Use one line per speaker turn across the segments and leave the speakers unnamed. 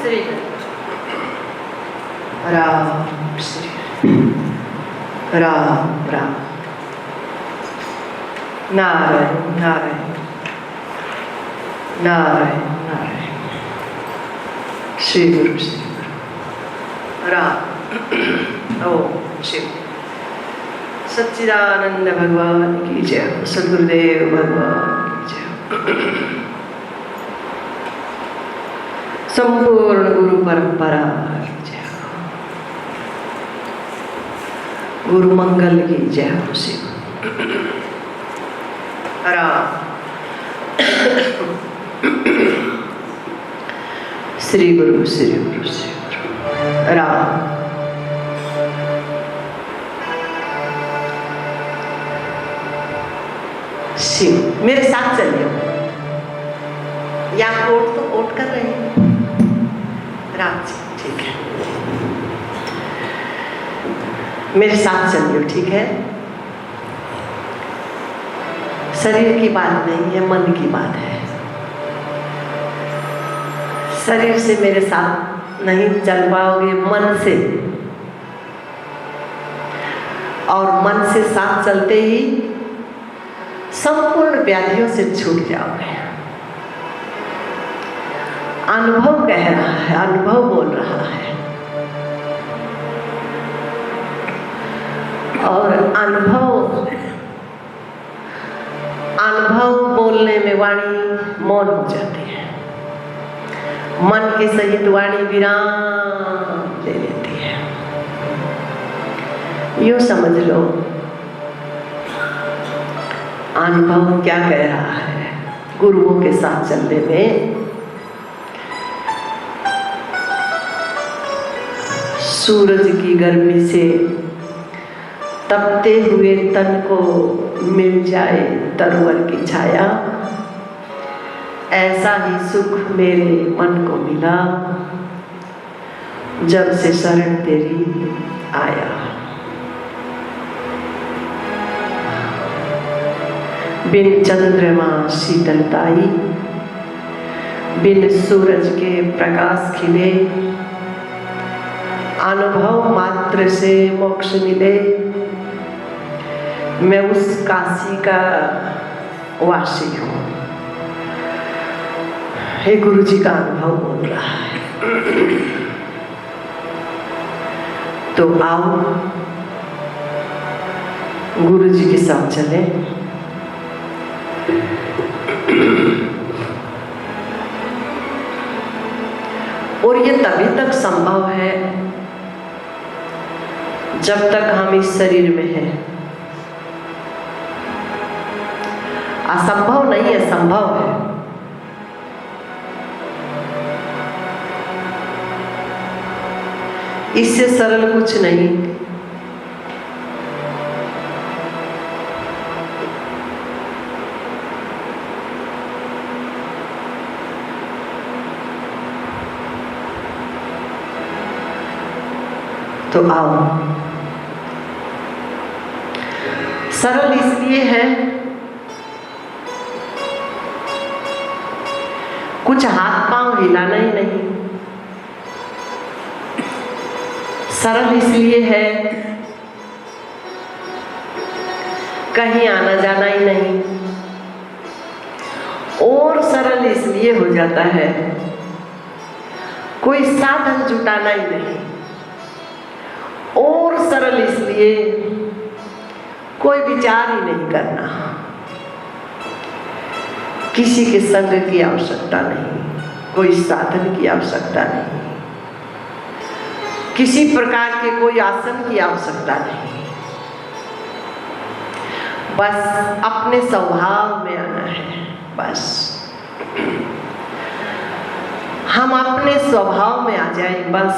श्री राम श्री राम राम नारायण नारायण नारायण नारायण श्री गुरु राम ओम शिव सच्चिदानंद भगवान की जय। सद्गुरुदेव भगवान की जय। संपूर्ण गुरु परंपरा की जय। गुरु मंगल की जय हो शिव। राम श्री गुरु श्री गुरु श्री गुरु राम। शिव मेरे साथ चलिए। यहाँ कोट तो कोट कर रहे हैं राम जी, ठीक है। मेरे साथ चलिए, ठीक है। शरीर की बात नहीं है, मन की बात है। शरीर से मेरे साथ नहीं चल पाओगे, मन से, और मन से साथ चलते ही संपूर्ण व्याधियों से छूट जाओगे। अनुभव कह रहा है, अनुभव बोल रहा है, और अनुभव बोलने में वाणी मौन हो जाती है। मन के सहित वाणी विराम ले लेती है। यूं समझ लो, अनुभव क्या कह रहा है। गुरुओं के साथ चलने में सूरज की गर्मी से तपते हुए तन को मिल जाए तरवर की छाया, ऐसा ही सुख मेरे मन को मिला जब से शरण तेरी आया। बिन चंद्रमा शीतलताई, बिन सूरज के प्रकाश खिले, अनुभव मात्र से मोक्ष मिले। मैं उस काशी का वासी हूँ। हे गुरु जी का अनुभव बोल रहा है। तो आओ गुरु जी के साथ चले। और ये तभी तक संभव है जब तक हम इस शरीर में हैं। असंभव नहीं है, संभव है। इससे सरल कुछ नहीं। तो आओ। सरल इसलिए है, कुछ हाथ पांव हिलाना ही नहीं। सरल इसलिए है, कहीं आना जाना ही नहीं। और सरल इसलिए हो जाता है, कोई साधन जुटाना ही नहीं। और सरल इसलिए, कोई विचार ही नहीं करना। किसी के संग की आवश्यकता नहीं, कोई साधन की आवश्यकता नहीं, किसी प्रकार के कोई आसन की आवश्यकता नहीं। बस अपने स्वभाव में आना है। बस हम अपने स्वभाव में आ जाए बस।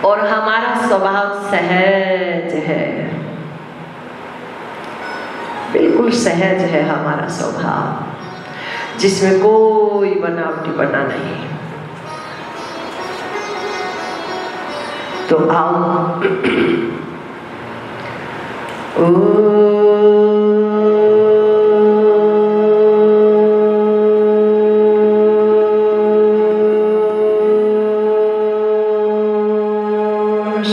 और हमारा स्वभाव सहज है, बिल्कुल सहज है हमारा स्वभाव, जिसमें कोई बनावटी बना नहीं। तो आओ।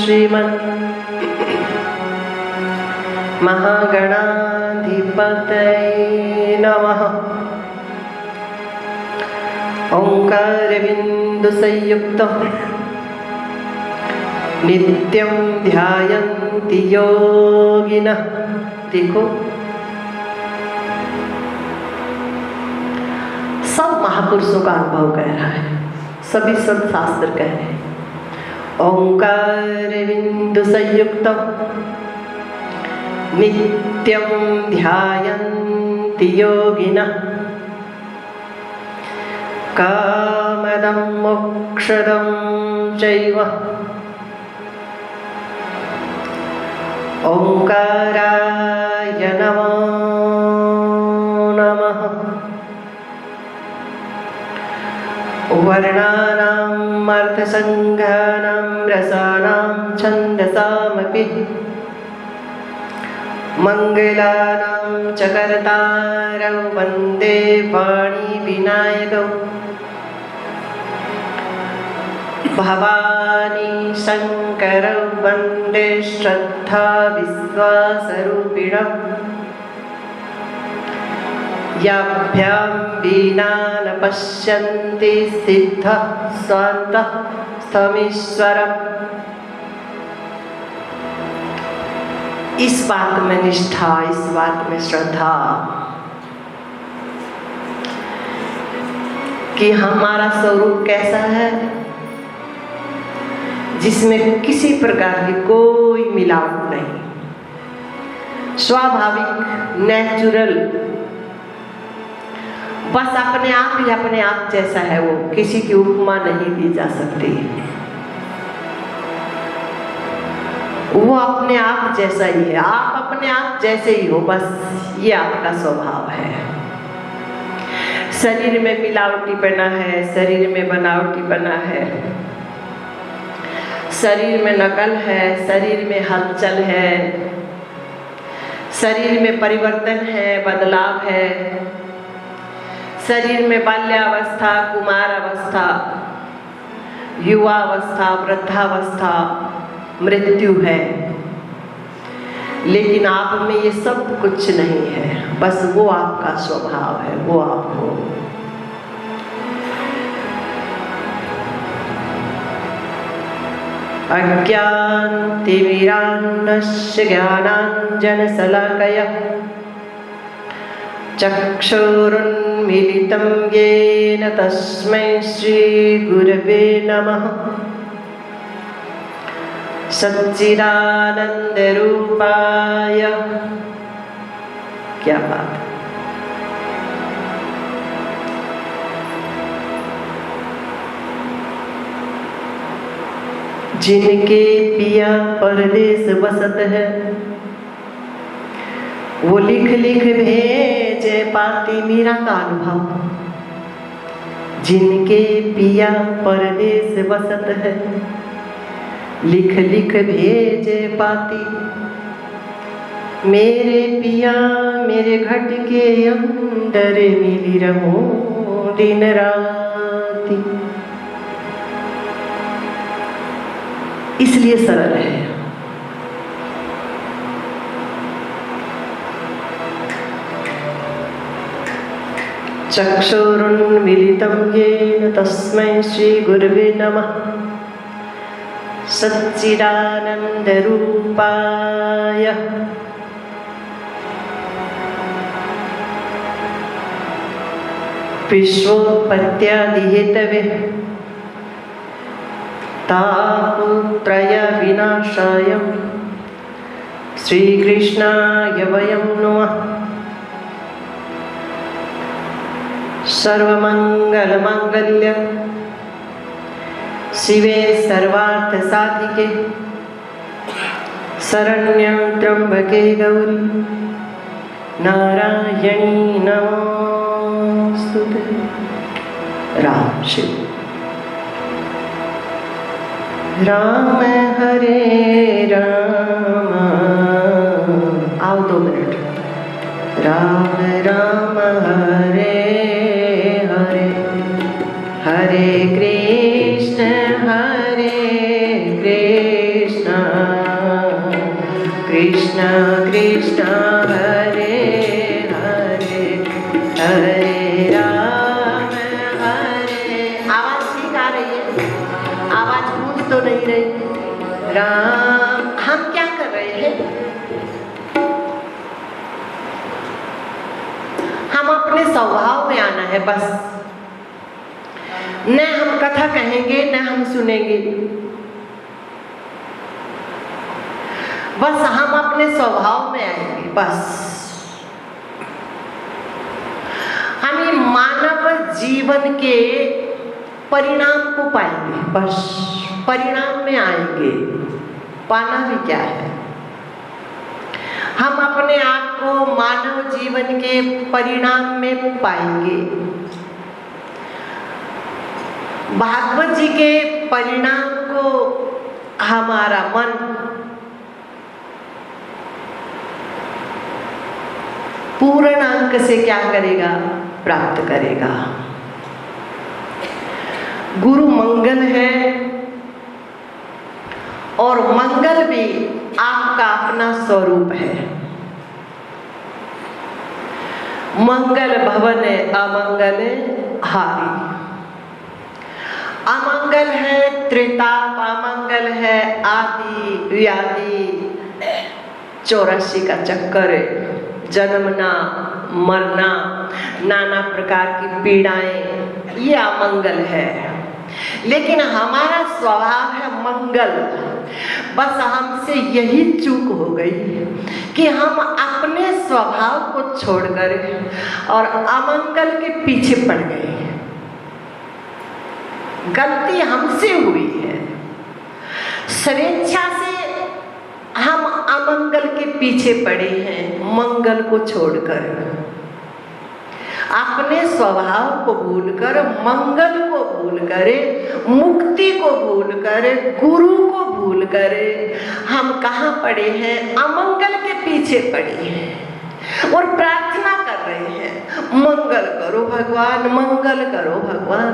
श्रीमन् महागणाधिपतये नमः। ओंकार बिंदु संयुक्तः नित्यं ध्यायन्ति योगिनः। देखो सब महापुरुषों का अनुभव कह रहा है, सभी संत शास्त्र कह रहे हैं। ओंकार बिंदु संयुक्तम नित्यं ध्यायन्ति योगिनः कामदं मोक्षदं चैव ओंकाराय नमो नमः। वर्णानाम् अर्थसङ्घानां रसानां छन्दसामपि मंगलानां च कर्तारौ वन्दे पाणिविनायकौ। भवानी शङ्करौ वन्दे श्रद्धा विश्वासरूपिणौ। याभ्यां विना न पश्यन्ति सिद्धः स्वान्तः स्थमीश्वरम्। इस बात में निष्ठा, इस बात में श्रद्धा कि हमारा स्वरूप कैसा है, जिसमें किसी प्रकार की कोई मिलावट नहीं, स्वाभाविक नेचुरल, बस अपने आप ही अपने आप जैसा है वो, किसी की उपमा नहीं दी जा सकती। वो अपने आप जैसा ही है, आप अपने आप जैसे ही हो, बस ये आपका स्वभाव है। शरीर में मिलावटी बना है, शरीर में बनावटी बना है, शरीर में नकल है, शरीर में हलचल है, शरीर में परिवर्तन है, बदलाव है। शरीर में बाल्यावस्था, कुमारावस्था, युवावस्था, वृद्धावस्था, मृत्यु है, लेकिन आप में ये सब कुछ नहीं है, बस वो आपका स्वभाव है, वो आप हो। अज्ञानतिमिरान्धस्य ज्ञानाञ्जनशलाकया चक्षुरुन्मीलितं येन तस्मै श्रीगुरवे नमः। सच्चिदानंद रूपाय, क्या बात। जिनके पिया परदेस बसत है, वो लिख लिख भेजे पाती मीरा का अनुभव। जिनके पिया परदेस बसत है, लिख लिख भेजे पाती मेरे पिया मेरे घट के अंदर मिली रहो दिन राती। इसलिए सरल है। चक्षुरुन्मीलितं येन तस्मै श्रीगुरवे नमः। सच्चिदानंद रूपाय विश्वोत्पत्त्यादि हेतवे तापत्रय विनाशाय श्रीकृष्णाय वयं नमः। सर्वमंगल मांगल्य शिवे सर्वार्थ साधिके शरण्यं त्र्यंबके गौरी नारायणी नमोस्तुते। राम शिव। राम हरे राम, आओ 2 मिनट। राम राम हरे हरे, हरे कृष्ण कृष्ण हरे राम आवाज ठीक आ रही है? आवाज गूंज तो नहीं रही? राम, हम क्या कर रहे हैं? हम अपने स्वभाव में आना है बस। न हम कथा कहेंगे न हम सुनेंगे, बस हम अपने स्वभाव में आएंगे बस। हम ये मानव जीवन के परिणाम को पाएंगे बस। परिणाम में आएंगे, पाना भी क्या है। हम अपने आप को मानव जीवन के परिणाम में पाएंगे। भागवत जी के परिणाम को हमारा मन पूर्ण अंक से क्या करेगा? प्राप्त करेगा। गुरु मंगल है और मंगल भी आपका अपना स्वरूप है। मंगल भवन अमंगल हारी। अमंगल है त्रिताप, अमंगल है आदि व्याधि, 84 का चक्कर, जन्मना मरना, नाना प्रकार की पीड़ाएं, ये अमंगल है। लेकिन हमारा स्वभाव है मंगल। बस हमसे यही चूक हो गई कि हम अपने स्वभाव को छोड़कर और अमंगल के पीछे पड़ गए। गलती हमसे हुई है। स्वेच्छा से हम अमंगल के पीछे पड़े हैं, मंगल को छोड़कर। अपने स्वभाव को भूलकर, मंगल को भूलकर, मुक्ति को भूलकर, गुरु को भूलकर हम कहाँ पड़े हैं? अमंगल के पीछे पड़े हैं और प्रार्थना कर रहे हैं, मंगल करो भगवान, मंगल करो भगवान।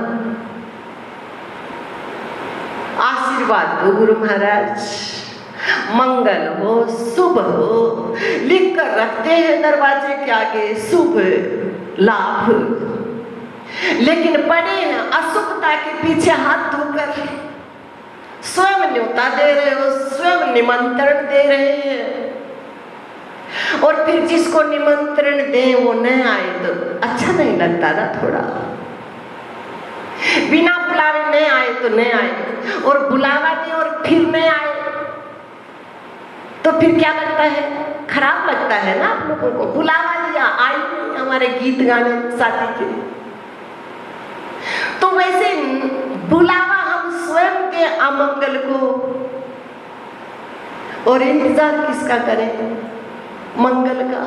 आशीर्वाद दो गुरु महाराज, मंगल हो, शुभ हो, लिख कर रखते हैं दरवाजे के आगे, शुभ लाभ। लेकिन पड़े हैं अशुभता के पीछे हाथ धोकर। स्वयं न्योता दे रहे हो, स्वयं निमंत्रण दे रहे हैं, और फिर जिसको निमंत्रण दे वो न आए तो अच्छा नहीं लगता ना? थोड़ा बिना बुलावे न आए तो न आए, और बुलावा दे और फिर न आए तो फिर क्या लगता है? खराब लगता है ना। आप लोगों को बुलावा दिया, आई नहीं हमारे गीत गाने शादी के। तो वैसे बुलावा हम स्वयं के अमंगल को, और इंतजार किसका करें? मंगल का।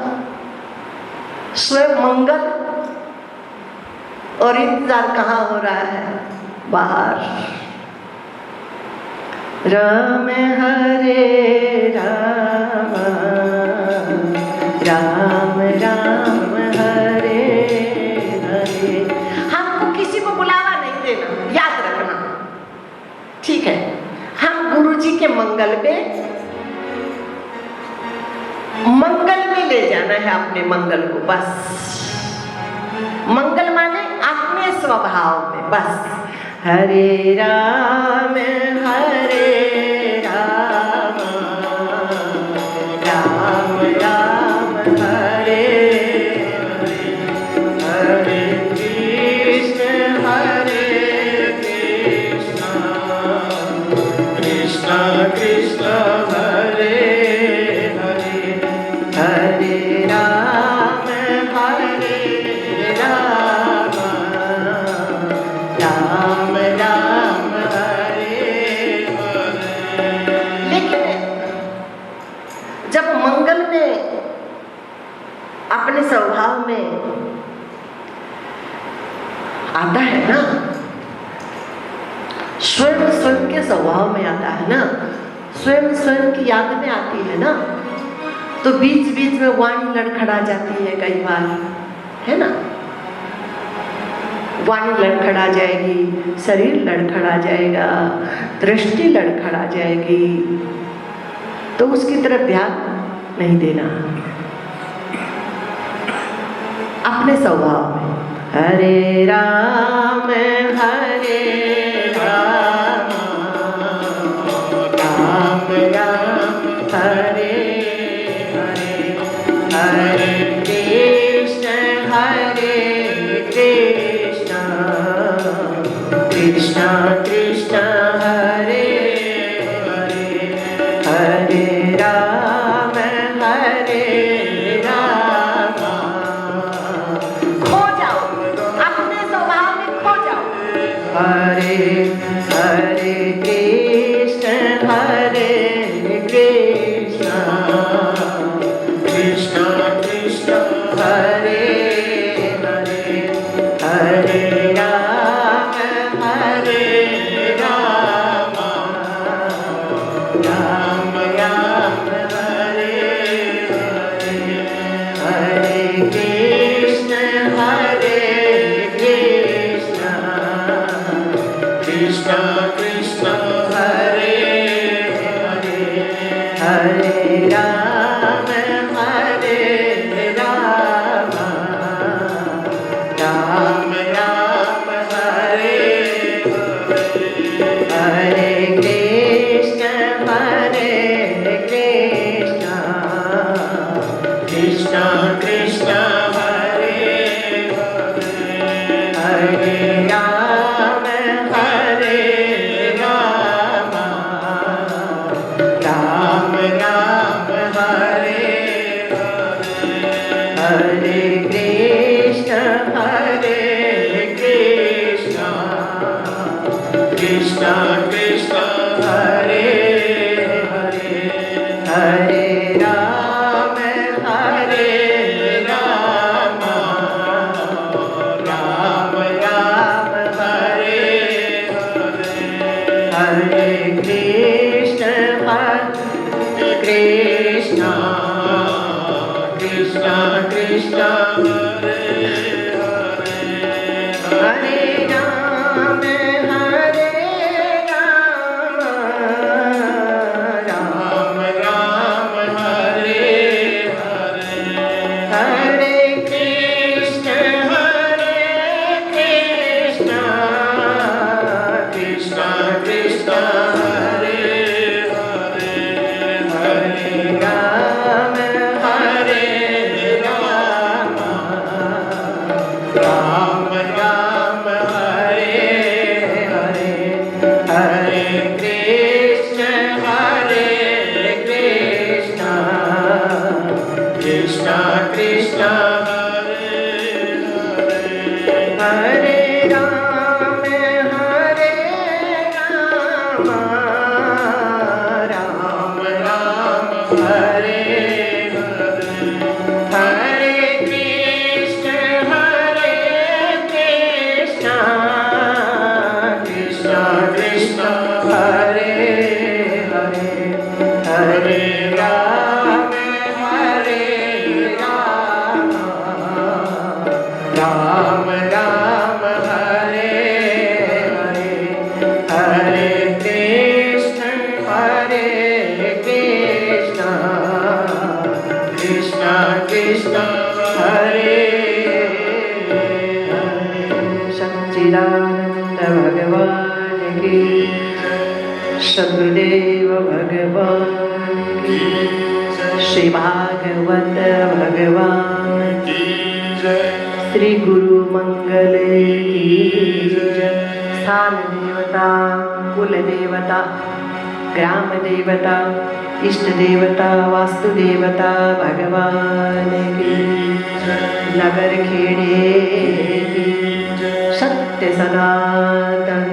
स्वयं मंगल और इंतजार कहाँ हो रहा है? बाहर। राम हरे राम, राम राम हरे हरे। हमको किसी को बुलावा नहीं देना, याद रखना, ठीक है? हम गुरु जी के मंगल में ले जाना है अपने मंगल को बस। मंगल माने अपने स्वभाव में बस। हरे राम हरे राम, राम राम हरे हरे, हरे कृष्ण कृष्ण कृष्ण हरे हरे, हरे राम राम राम हरे हरे। लेकिन जब मंगल में अपने स्वभाव में आता है ना, स्वयं के स्वभाव में आता है ना, स्वयं की याद में आती है ना, तो बीच बीच में वाणी लड़खड़ा जाती है कई बार, है ना? वाणी लड़खड़ा जाएगी, शरीर लड़खड़ा जाएगा, दृष्टि लड़खड़ा जाएगी, तो उसकी तरफ ध्यान नहीं देना। अपने स्वभाव में। हरे राम राम राम हरे हरे, हरे कृष्ण कृष्ण कृष्ण हरे हरे, हरे राम खो जाओ अपने स्वभाव में, खो जाओ। हरे हरे कृष्ण कृष्ण कृष्ण हरे हरे, हरे राम राम राम हरे हरे, हरे कृष्ण कृष्ण कृष्ण हरे हरे, हरे राम राम राम हरे हरे, हरे कृष्ण कृष्ण कृष्ण हरे हरे, हरे राम राम राम हरे हरे, हरे कृष्ण कृष्ण कृष्ण हरे हरे, हरे राम राम राम हरे हरे, हरे कृष्ण कृष्ण कृष्ण हरे हरे, हरे राम राम राम हरे हरे, हरे कृष्ण कृष्ण कृष्ण हरे हरे, हरे राम राम राम हरे हरे, हरे कृष्ण कृष्ण कृष्ण हरे हरे, हरे राम राम राम हरे हरे, हरे कृष्ण कृष्ण कृष्ण हरे हरे, हरे राम राम राम हरे हरे, हरे कृष्ण कृष्ण कृष्ण हरे हरे। सच्चिदानंद भगवान की, सद्गुरुदेव भगवान की, श्री भागवत भगवान की, श्री गुरु मंगल की जय। स्थान देवता, कुल देवता, ग्राम देवता, इष्ट देवता, वास्तु देवता भगवान की, नगर खेड़े की, सत्य सनातन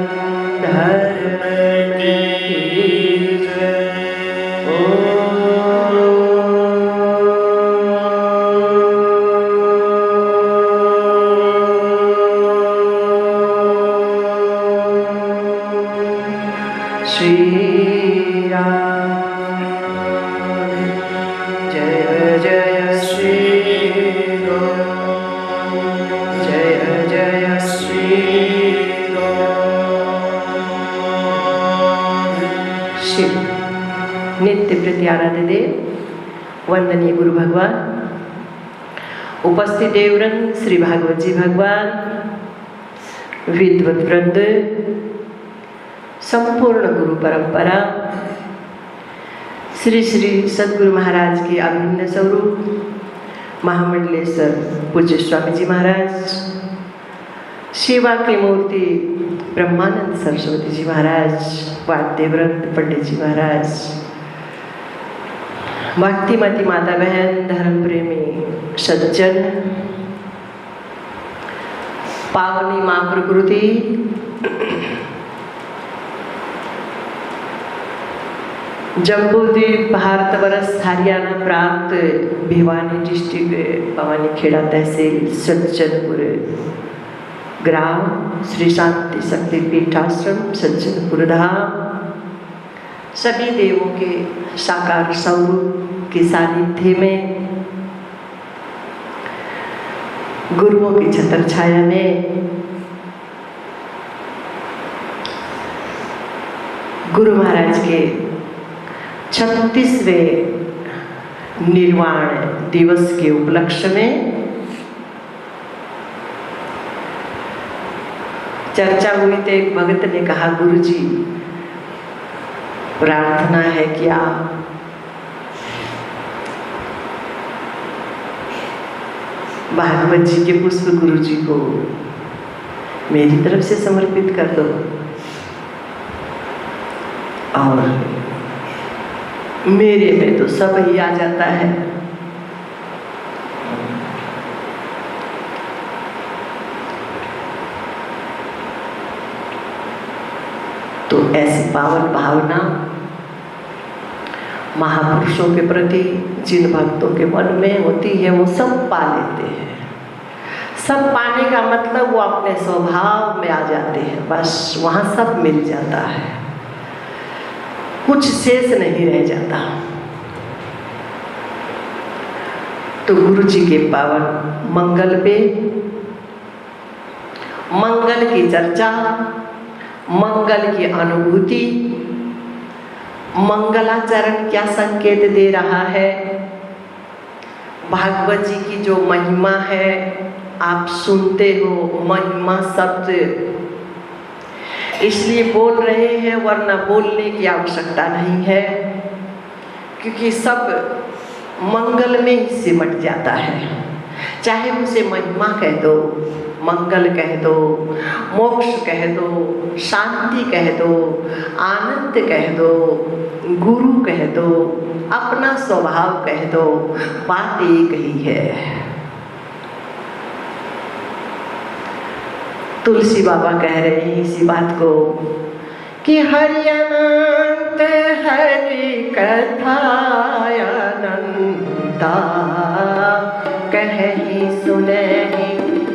धर्म की जय। श्री राम जय जय श्री राम, जय जय श्री राम। शिव नित्य प्रति आराध्य देव, वंदनीय गुरु भगवान, उपस्थित देवरंग, श्री भागवत जी भगवान, विद्वत वृंद, संपूर्ण गुरु परंपरा, श्री श्री सद्गुरु महाराज के अभिन्न स्वरूप महामंडलेश्वर पूज्य स्वामी जी महाराज, शिवा की मूर्ति ब्रह्मानंद सरस्वती जी महाराज, वाद्यवृंद पंडित जी महाराज, भक्तिमती माता बहन, धर्म प्रेमी सज्जन, पावनी माँ प्रकृति, जम्बूद्वीप भारतवर्ष हरियाणा प्रांत भिवानी डिस्ट्रिक्ट भवानी खेड़ा तहसील सज्जनपुर ग्राम श्री शांति शक्ति पीठाश्रम सज्जनपुर धाम, सभी देवों के साकार स्वरूप के सानिध्य में, गुरुओं की छत्र छाया में, गुरु महाराज के 36वें निर्वाण दिवस के उपलक्ष्य में चर्चा हुई तो एक भगत ने कहा, गुरुजी प्रार्थना है कि आप भागवत जी के पुष्प गुरुजी को मेरी तरफ से समर्पित कर दो। और मेरे में तो सब ही आ जाता है। तो ऐसी पावन भावना महापुरुषों के प्रति जिन भक्तों के मन में होती है वो सब पा लेते हैं। सब पाने का मतलब वो अपने स्वभाव में आ जाते हैं, बस वहाँ सब मिल जाता है, कुछ शेष नहीं रह जाता। तो गुरु जी के पावन मंगल पे मंगल की चर्चा, मंगल की अनुभूति, मंगलाचरण क्या संकेत दे रहा है, भागवत जी की जो महिमा है आप सुनते हो, महिमा शब्द इसलिए बोल रहे हैं, वरना बोलने की आवश्यकता नहीं है, क्योंकि सब मंगल में ही सिमट जाता है। चाहे उसे महिमा कह दो, मंगल कह दो, मोक्ष कह दो, शांति कह दो, आनंद कह दो, गुरु कह दो, अपना स्वभाव कह दो, बात एक ही है। तुलसी बाबा कह रहे हैं इसी बात को कि हरि अनंत हरि कथा अनंता, कहीं सुनहि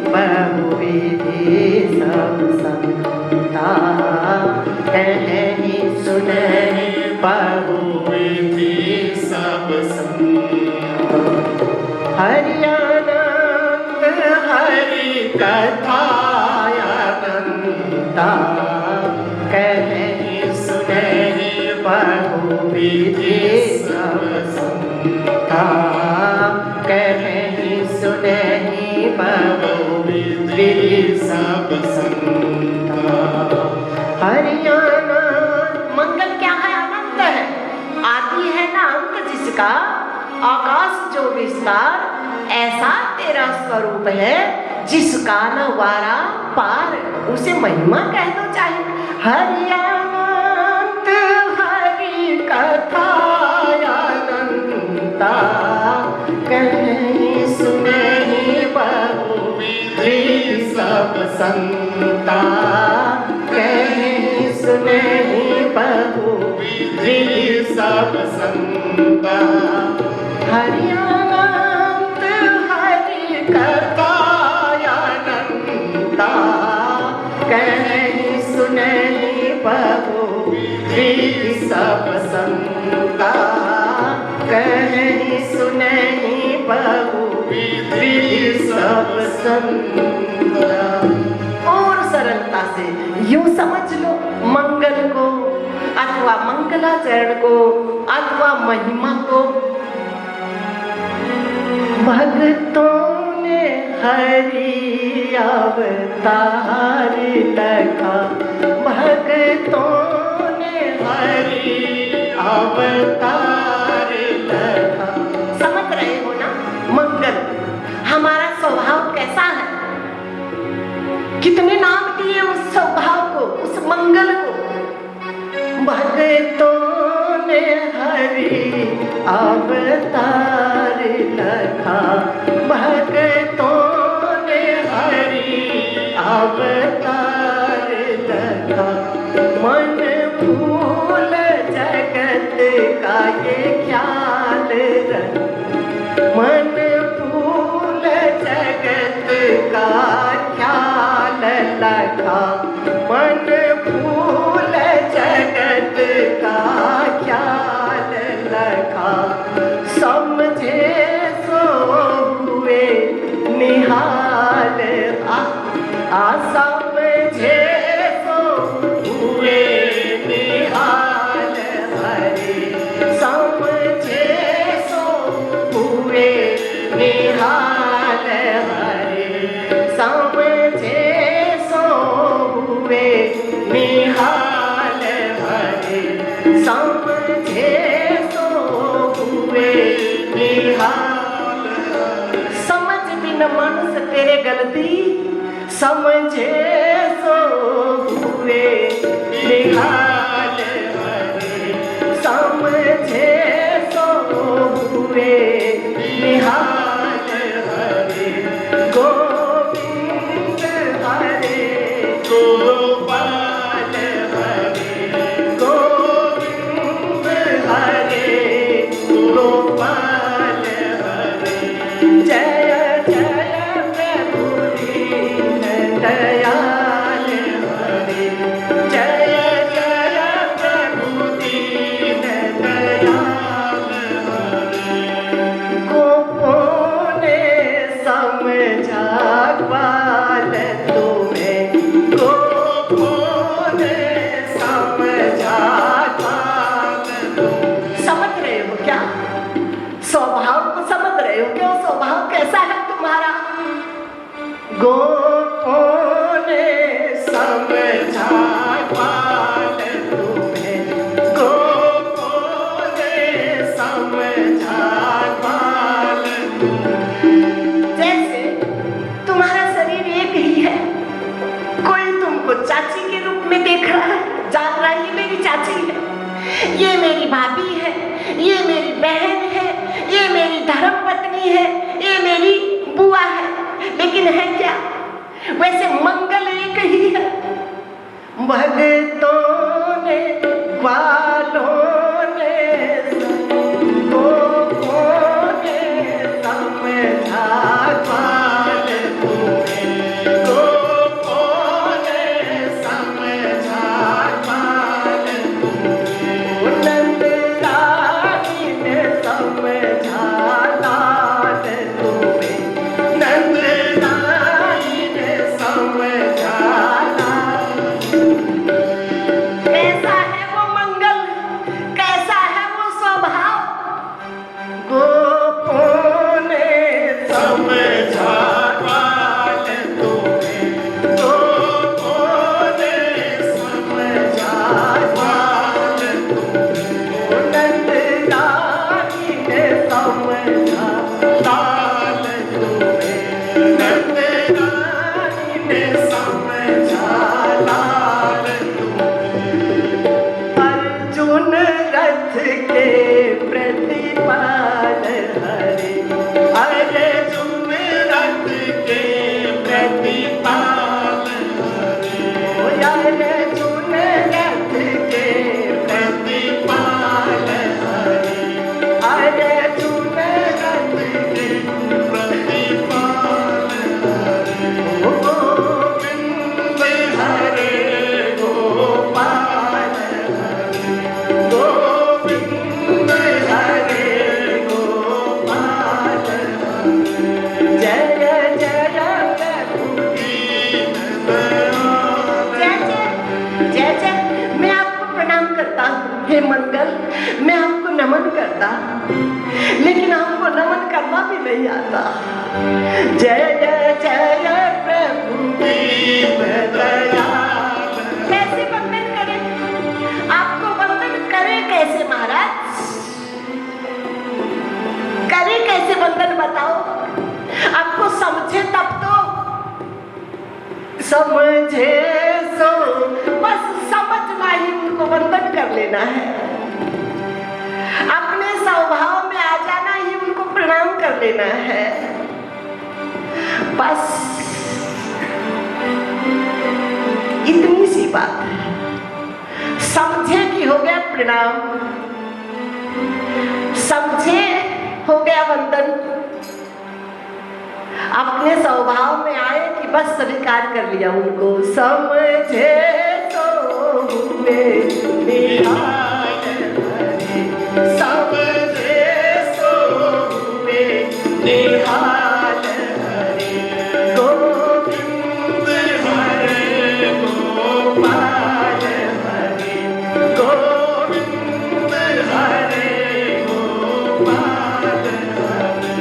बहुविधि सब संता, कहीं सुनहि बहुविधि सब संता। हरि अनंत हरि कथा अनंता, कहीं सुनहि बहुविधि सब संता, कहीं सुनहि बहुविधि सब संता। हरि अनंत, मंगल क्या है? अनंत है, आदि है ना अंत जिसका, आकाश जो विस्तार, ऐसा तेरा स्वरूप है जिसका न वारा पार, उसे महिमा कह दो चाहे। हरि अनंत हरि कथा अनंता, कहीं सुनहि बहुविधि सब संता, कहीं सुनहि बहुविधि सब संता। हरि अनंत हरि कथा अनंता, कहीं सुनहि बहुविधि सब संता, कहीं सुनहि बहुविधि सब संता। और सरलता से यूं समझ लो, मंगल को अथवा मंगलाचरण को अथवा महिमा को भक्तों हरि अवतार लखा, भक्तों ने हरि अवतार लखा। समझ रहे हो ना? मंगल हमारा स्वभाव कैसा है? कितने नाम दिए उस स्वभाव को, उस मंगल को। भक्तों ने हरि अवतार लखा, भक्तों ने हरि अवतार लखा। मन फूल जगत का ये ख्याल रख, मन फूल जगत का ख्याल लखा, मन फूल जगत का ख्याल लखा। समझे सो हुए निहाल, समझे सो हुए निहाल हरि, समझे सो हुए निहाल हरि, समझे सो हुए निहाल हरि, समझे सो हुए निहाल। समझ बिन मनुष्य तेरे गलती, समझे सो हुए निहाल हरि, समझे सो हुए निहाल हरि। गोविंद हरे गोपाल हरे, गोविंद हरे गोपाल हरे। जय जय प्रभु दीन दयाल हरे, जय जय प्रभु दीन दयाल हरे। गोपों ने समझा ग्वाल तुम्हें, गोपों ने समझा ग्वाल तुम्हें। समझ रहे हो क्या? स्वभाव को समझ रहे हो क्या? स्वभाव कैसा है तुम्हारा? गोपों ने समझा ग्वाल तुम्हें, गोपों ने समझा ग्वाल तुम्हें। जैसे तुम्हारा शरीर एक ही है, कोई तुमको चाची के रूप में देख रहा है, जान रहा है ये मेरी चाची है, ये मेरी भाभी है, ये मेरी बहन है, ये मेरी धर्म पत्नी है, ये मेरी बुआ है, लेकिन है क्या? वैसे मंगल एक ही है। भक्तों ने ग्वालों ने गोपों ने समझा ग्वाल तुम्हें, गोपों ने समझा ग्वाल तुम्हें। नंद रानी ने समझा लाल तुम्हें, नंद रानी ने समझा लाल। कैसा है वो मंगल, कैसा है वो स्वभाव? गोपों ने समझा ग्वाल तुम्हें, गोपों ने समझा ग्वाल तुम्हें। नंद रानी ने समझा लाल तुम्हें, नंद रानी ने समझा लाल तुम्हें। अर्जुन रथ के प्रतिपाल हरे, अर्जुन रथ के प्रतिपाल हरे, अर्जुन रथ के प्रतिपाल हरे, अर्जुन रथ के प्रतिपाल हरे। गोविंद हरे गोपाल हरे, गोविंद हरे गोपाल हरे। जय जय प्रभु दीन दयाल। जय जय। मैं आपको प्रणाम करता हूँ हे मंगल, मैं आपको नमन करता हूँ, लेकिन हमको नमन करना भी नहीं आता। जय जय जय प्रभु दीनदयाल। कैसे वंदन करें? आपको वंदन करें कैसे महाराज? करें कैसे वंदन बताओ? आपको समझे तब तो। समझे सो बस समझना ही उनको वंदन कर लेना है। अपने स्वभाव में आ जाना ही उनको प्रणाम कर लेना है। बस इतनी सी बात है। समझे कि हो गया प्रणाम, समझे हो गया वंदन। अपने स्वभाव में आए कि बस स्वीकार कर लिया उनको। समझे तो हुए निहाल हरे, समझे तो हुए निहाल हरे। गोविंद हरे गोपाल हरे, गोविंद हरे गोपाल हरे।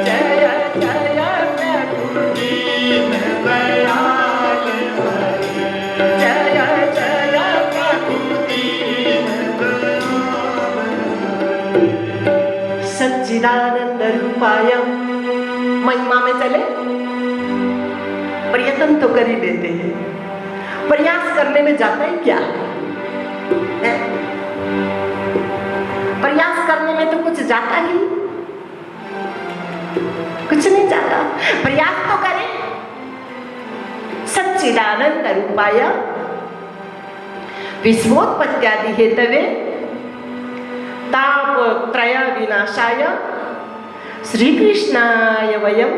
जय सच्चिदानंद रूपाय। महिमा में चले, प्रयत्न तो कर ही लेते हैं, प्रयास करने में जाता ही क्या है? प्रयास करने में तो कुछ जाता ही कुछ नहीं जाता। प्रयास तो करें। सच्चिदानंद रूपाय विश्वोत्पत्त्यादि हेतवे ताप त्रय विनाशाय श्री कृष्णाय वयम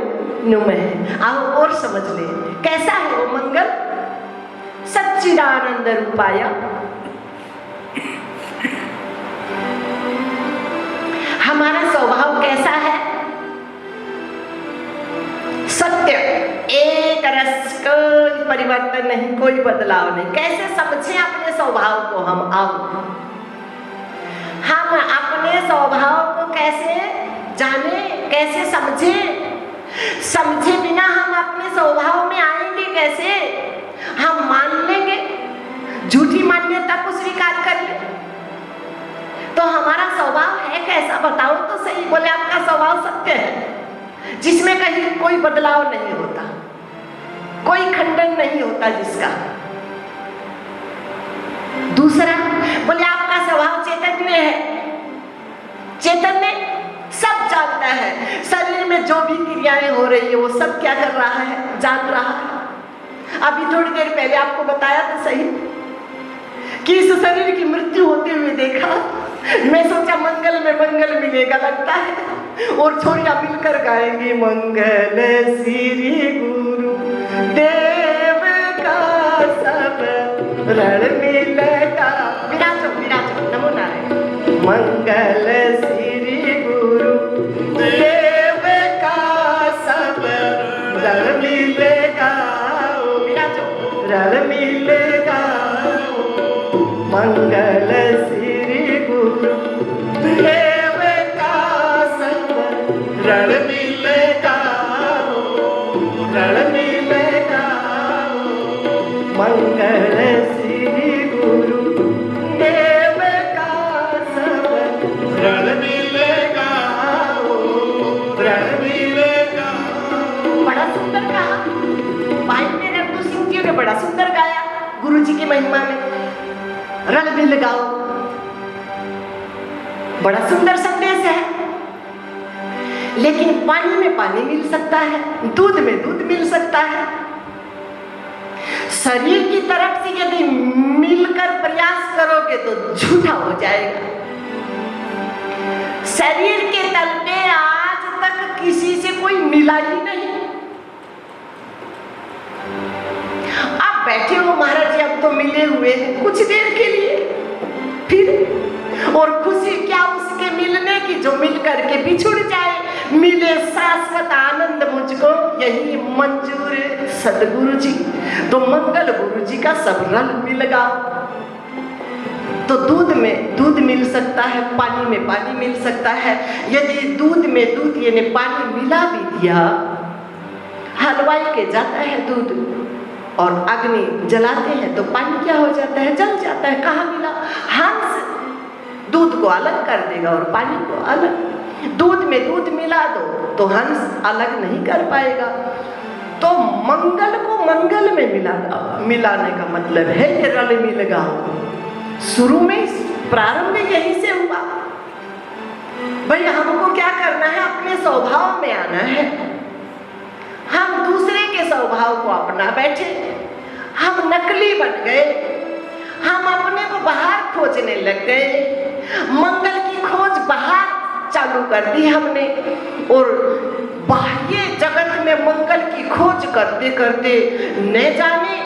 नुमः। आओ और समझ ले कैसा है वो मंगल। सच्चिदानंद रूपाय, हमारा स्वभाव कैसा है? सत्य, एक रस, कोई परिवर्तन नहीं, कोई बदलाव नहीं। कैसे समझे अपने स्वभाव को हम? हम अपने स्वभाव को कैसे जाने, कैसे समझे? समझे बिना हम अपने स्वभाव में आएंगे कैसे? हम मान लेंगे, झूठी मान्यता को स्वीकार कर ले तो हमारा स्वभाव है कैसा? बताओ तो सही। बोले आपका स्वभाव सत्य है, जिसमें कहीं कोई बदलाव नहीं होता, कोई खंडन नहीं होता जिसका। दूसरा बोले आपका स्वभाव चैतन्य है, चैतन्य सब जानता है। शरीर में जो भी क्रियाएं हो रही है वो सब क्या कर रहा है? जान रहा है। अभी थोड़ी देर पहले आपको बताया तो सही कि इस शरीर की मृत्यु होते हुए देखा। मैं सोचा मंगल में मंगल मिलेगा लगता है, और छोरियां मिलकर गाएंगी मंगल श्री गुरु देव का सब रण मिलेगा। विराजो विराजो, नमो नारायण। मंगल श्री गुरु देव का सब रण मिलेगा। विराजो, रण मिलेगा। मंगल श्री गुरु देव का सब रण मिलेगा, रण मिलेगा। मंगल श्री गुरु देव का सब रण मिलेगा, रण मिलेगा। बड़ा सुंदर कहा भाई मेरे अब्दुल सिंह जी ने, बड़ा सुंदर गाया गुरु जी की महिमा में। रण मिल गाओ, बड़ा सुंदर संदेश है। लेकिन पानी में पानी मिल सकता है, दूध में दूध मिल सकता है। शरीर की तरफ से यदि मिलकर प्रयास करोगे तो झूठा हो जाएगा। शरीर के तल पे आज तक किसी से कोई मिला ही नहीं। आप बैठे हो महाराज जी, अब तो मिले हुए हैं कुछ देर के लिए, फिर और खुशी क्या उसके मिलने की जो मिल करके बिछुड़ जाए। मिले शाश्वत आनंद मुझको, यही मंजूर सदगुरु जी। तो मंगल गुरु जी का सब रंग मिल गया। तो दूध में दूध मिल सकता है, पानी में पानी मिल सकता है। यदि दूध में दूध यानी पानी मिला भी दिया, हलवाई के जाता है दूध और अग्नि जलाते हैं तो पानी क्या हो जाता है, जल जाता है। कहाँ मिला? हंस दूध को अलग कर देगा और पानी को अलग। दूध में दूध मिला दो तो हंस अलग नहीं कर पाएगा। तो मंगल को मंगल में मिलाने का मतलब है ये रल मिल गाओ। शुरू में प्रारंभ यहीं से हुआ। भाई हमको क्या करना है, अपने स्वभाव में आना है। हम दूसरे के स्वभाव को अपना बैठे, हम नकली बन गए, हम अपने को बाहर खोजने लग गए। मंगल की खोज बाहर चालू कर दी हमने और बाह्य जगत में मंगल की खोज करते करते न जाने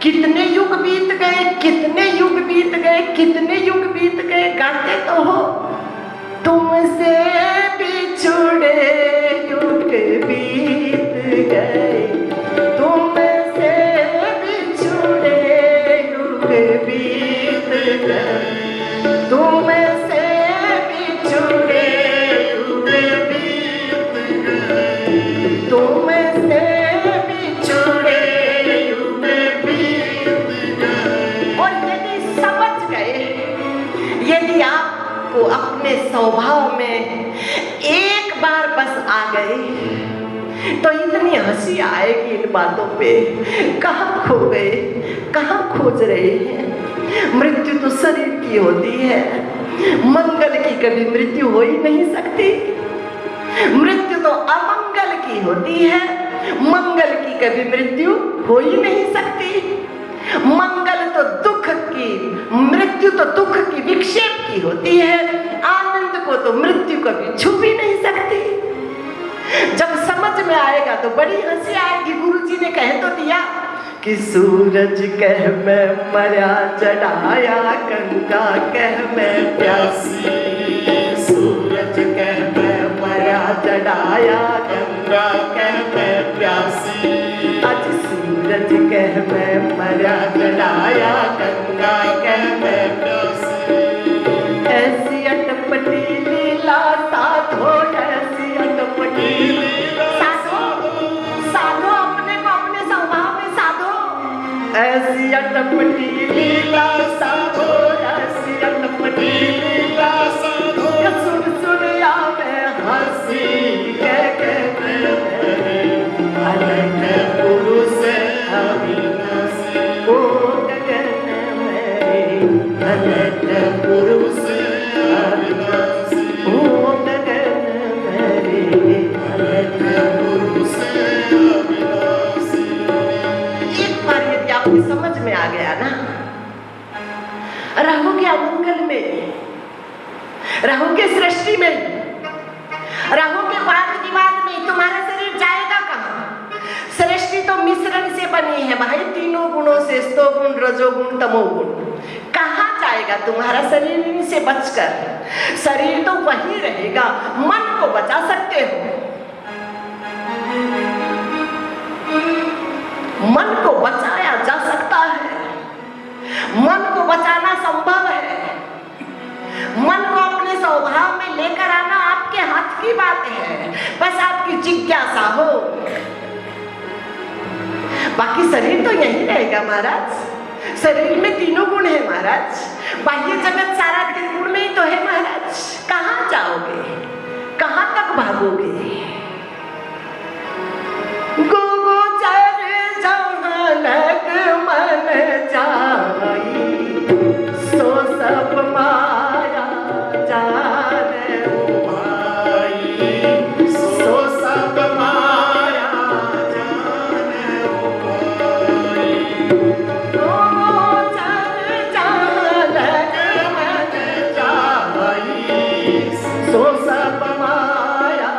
कितने युग बीत गए, कितने युग बीत गए, कितने युग बीत गए। गाते तो हो, तुमसे बिछुड़े युग बीत गए, तुमसे बिछुड़े युग बीत गए, तुमसे बिछुड़े युग बीत गए, तुमसे बिछुड़े युग बीत गए। और यदि समझ गए, यदि आपको अपने स्वभाव में एक बार बस आ गए तो इतनी हंसी आएगी इन बातों पे। कहाँ खो गए, कहाँ खोज रहे हैं। मृत्यु तो शरीर की होती है, मंगल की कभी मृत्यु हो ही नहीं सकती। मृत्यु तो अमंगल की होती है, मंगल की कभी मृत्यु हो ही नहीं सकती। मंगल तो दुख की, मृत्यु तो दुख की विक्षेप की होती है। आनंद को तो मृत्यु कभी छू भी नहीं सकती। जब समझ में आएगा तो बड़ी हंसी आएगी। गुरुजी ने कह तो दिया कि सूरज कह मैं मरा चढ़ाया, गंगा कह मैं प्यासी, सूरज कह मैं मरा चढ़ाया, गंगा कह मैं प्यासी। आज सूरज कह मैं मरा चढ़ाया, गंगा कह मैं प्यासी। ऐसी अटपटी लीला साधो, ऐसी अटपटी लीला साधो, अपने को अपने स्वभाव में साधो। ऐसी अटपटी लीला साधो, ऐसी अटपटी लीला साधो। सुन सुन आवे हंसी कह कह अलग पुरुष अविनाशी, ओ गगन में अलग पुरुष अविनाशी, ओ गगन में अलग पुरुष अविनाशी। एक बार यदि आपकी समझ में आ गया ना, रहोगे अमंगल में, रहोगे सृष्टि में, रहोगे वाद विवाद में, तुम्हारा शरीर जाएगा कहाँ? सृष्टि तो मिश्रण से बनी है भाई, तीनों गुणों से, सतोगुण, रजोगुण, तमोगुण। कहाँ जाएगा तुम्हारा शरीर इनसे बचकर? शरीर तो वही रहेगा। मन को बचा सकते हो, मन को बचाया जा सकता है, मन को बचाना संभव है। मन को अपने स्वभाव में लेकर आना आपके हाथ की बात है, बस आपकी जिज्ञासा हो। बाकी शरीर तो यही रहेगा महाराज। शरीर में तीनों गुण है महाराज, बाह्य जगत सारा त्रिगुण में ही तो है महाराज। कहाँ जाओगे, कहाँ तक भागोगे? गोचर जहाँ लग मन जाई, सो सब माया जाने भाई, सो सब माया जाने भाई। गोचर जहाँ लग मन जाई, सो सब माया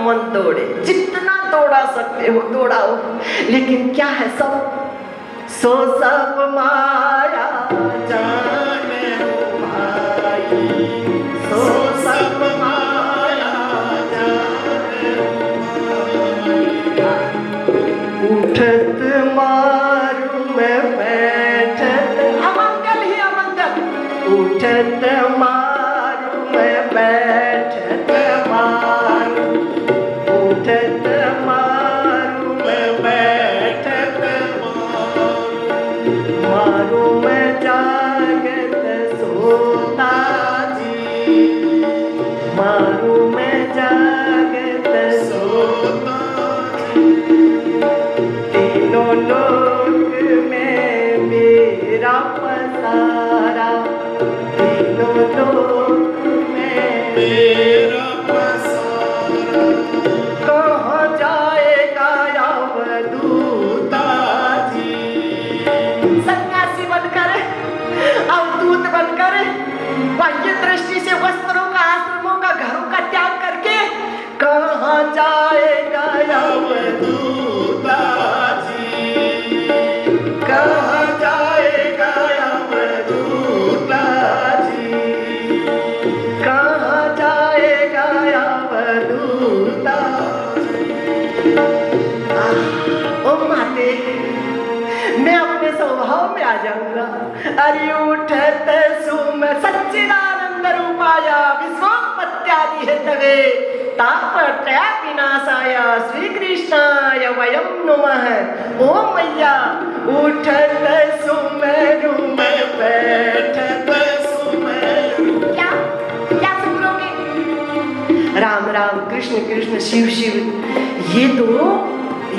मन दौड़े, जितना दौड़ा सकते हो दौड़ाओ, लेकिन क्या है सब सो सब माया जाने हो भाई, सो सब माया जाने हो भाई। उठत मारू में बैठत अमंगल ही अमंगल, उठत मारू में बैठत मारू, उठत मारू में बैठत मारू में जागत सोता जी, मारू में जागत सोता जी। तीनों लोक में मेरा पसारा, तीनों लोक में मेरा पसारा। कहाँ जाएगा अवधूता जी, सन्यासी बनकर अवधूत बनकर बाह्य दृष्टि से वस्त्रों का, आश्रमों का, घरों का त्याग करके कहाँ जाएगा अवधूता जी, कहाँ जाएगा अवधूता जी, कहाँ जाएगा अवधूता जी। ओ माते, मैं अपने स्वभाव में आ जाऊंगा। अरे उठत सुम सच्चिदानंद रूपाया विश्वोत्पत्त्यादि हेतवे तापत्रय विनाशाय श्री कृष्णाय वयं नमः। ओ मैया उठत सुमेरु में बैठत सुमेरु, क्या क्या सुन लोगे? राम राम कृष्ण कृष्ण शिव शिव।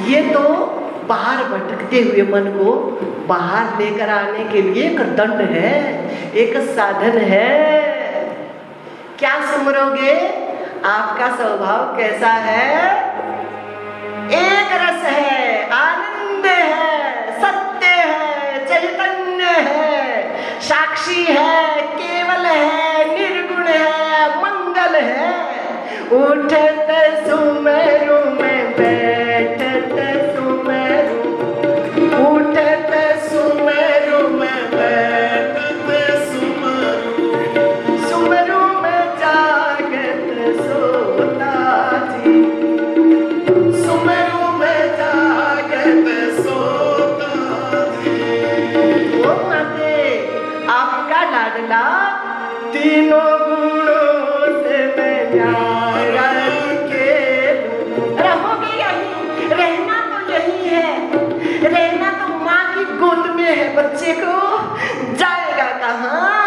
ये तो बाहर भटकते हुए मन को बाहर लेकर आने के लिए एक दंड है, एक साधन है। क्या सुमरोगे? आपका स्वभाव कैसा है? एक रस है, आनंद है, सत्य है, चैतन्य है, साक्षी है, केवल है, निर्गुण है, मंगल है। उठत सुमेरु में बैठत सुमेरु, उठत सुमेरु में बैठत सुमेरु, सुमेरु में जागत सोता जी, सुमेरु में जागत सोता जी। ओ माते, आपका लाडला तीनों गुणों से मैं प्यारा खेलूं। रहोगे यहीं, रहना तो यही है, रहना तो माँ की गोद में है। बच्चे को जाएगा कहाँ?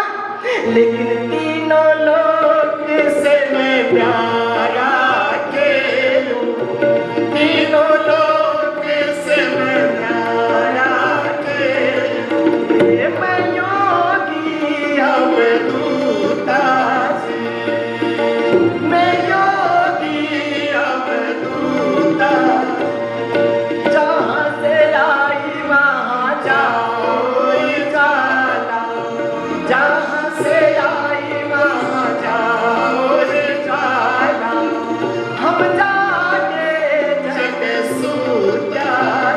लेकिन तीनों लोक से मैं प्यारा खेलूं, तीनों लोक से मैं प्यारा खेलूं। मैं योगी अवधूता जी, मैं योगी अवधूता, जहाँ से आई वहाँ जाओ जाला, जहाँ से आई वहाँ जाओ जाला। हम जागे जग सूत्या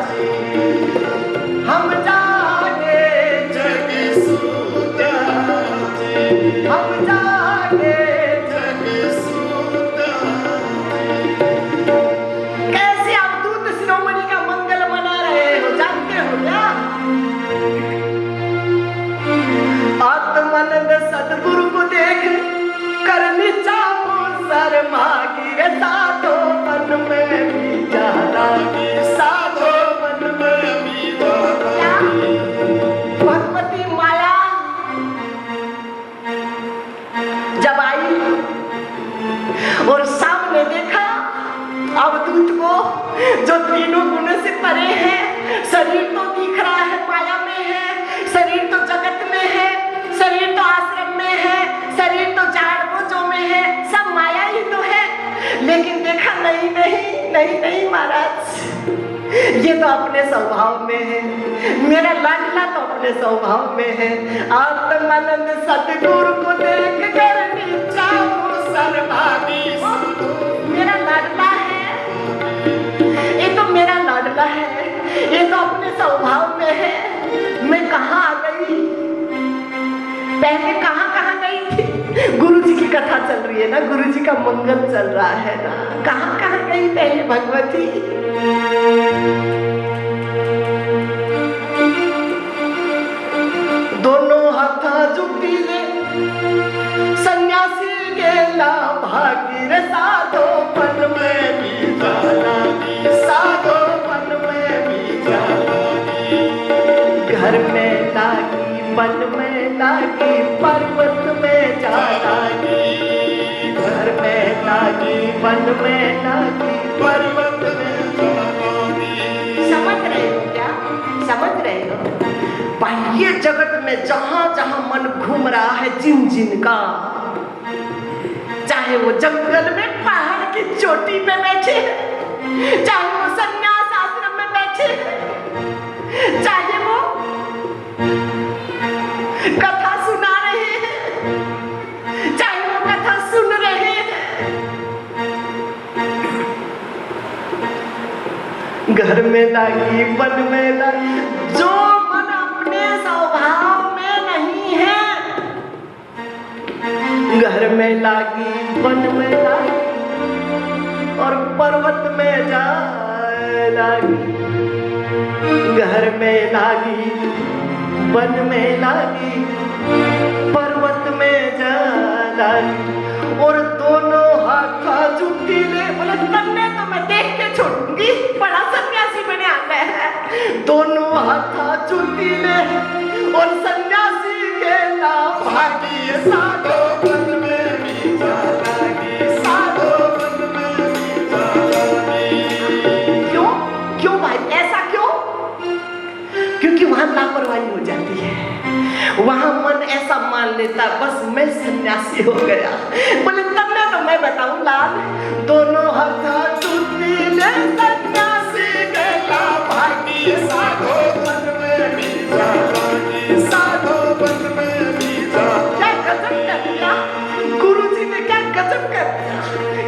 जी, हम जागे जग सूत्या जी, हम जागे जग सूत्या जी। कैसे अवधूत शिरोमणि का मंगल मना रहे हो, जानते हो क्या? आत्मानंद सदगुरु को देख करनी चाहो शर्मा गिरे, साधो मन में भी जाना, साधो मन में भी जाना। भगवती माया जब आई और सामने देखा अवधूत को, जो तीनों गुणों से परे है। शरीर तो दिख रहा है, माया में है, शरीर तो जगत में है, शरीर तो आश्रम में है, शरीर तो जाड़ बोझों में है, सब माया ही तो है। लेकिन देखा नहीं नहीं नहीं नहीं महाराज, ये तो अपने स्वभाव में है, मेरा लाडला तो अपने स्वभाव में है। आत्मानंद सतगुरु को देख कर नीचा सर्वादी, मेरा लाडला है, आता है, ये तो अपने स्वभाव में है। मैं कहाँ आ गई, पहले कहाँ कहाँ गई थी। गुरु जी की कथा चल रही है ना, गुरु जी का मंगल चल रहा है ना, कहाँ कहाँ गई पहले भगवती। दोनों हाथा जुटीले सन्यासी गेला भागी रे साधो पन में भी जाला, साधो पन में भी जाला। घर में लागी वन में लागी पर्वत में जा लागी, घर में लागी वन में लागी पर्वत में जा लागी। समझ रहे हो क्या, समझ रहे हो। बाह्य जगत में जहां जहां मन घूम रहा है जिन जिन का, चाहे वो जंगल में पहाड़ की चोटी पे बैठे हैं, चाहे वो संन्यास आश्रम में बैठे हैं, चाहे वो कथा सुना रहे हैं, चाहे वो कथा सुन रहे हैं, घर में लागी वन में लागी। जो मन अपने स्वभाव में नहीं है, घर में लागी वन में लागी और पर्वत में जा लागी, घर में लागी वन में लागी पर्वत में जा लागी। और दोनों हाथा जुटी ले, बोले तन्ने तो मैं देख के छोड़ूंगी, बड़ा सन्यासी बने आता है। दोनों हाथा जुटी ले और सन्यासी के ना भागी, साधो वन में भी जा लागी, साधो वन में भी जा लागी। क्यों क्यों भाई, ऐसा क्यों? क्योंकि वहां लापरवाही हो जाती है, वहां मन ऐसा मान लेता बस मैं सन्यासी हो गया। बोले तब मैं तो मैं बताऊं लाल, दोनों हाथा जुटी ले सन्यासी गेला भागी, साधो वन में भी जा लागी, साधो वन में भी जा। क्या गजब कर दिया गुरु जी ने, क्या गजब कर दिया,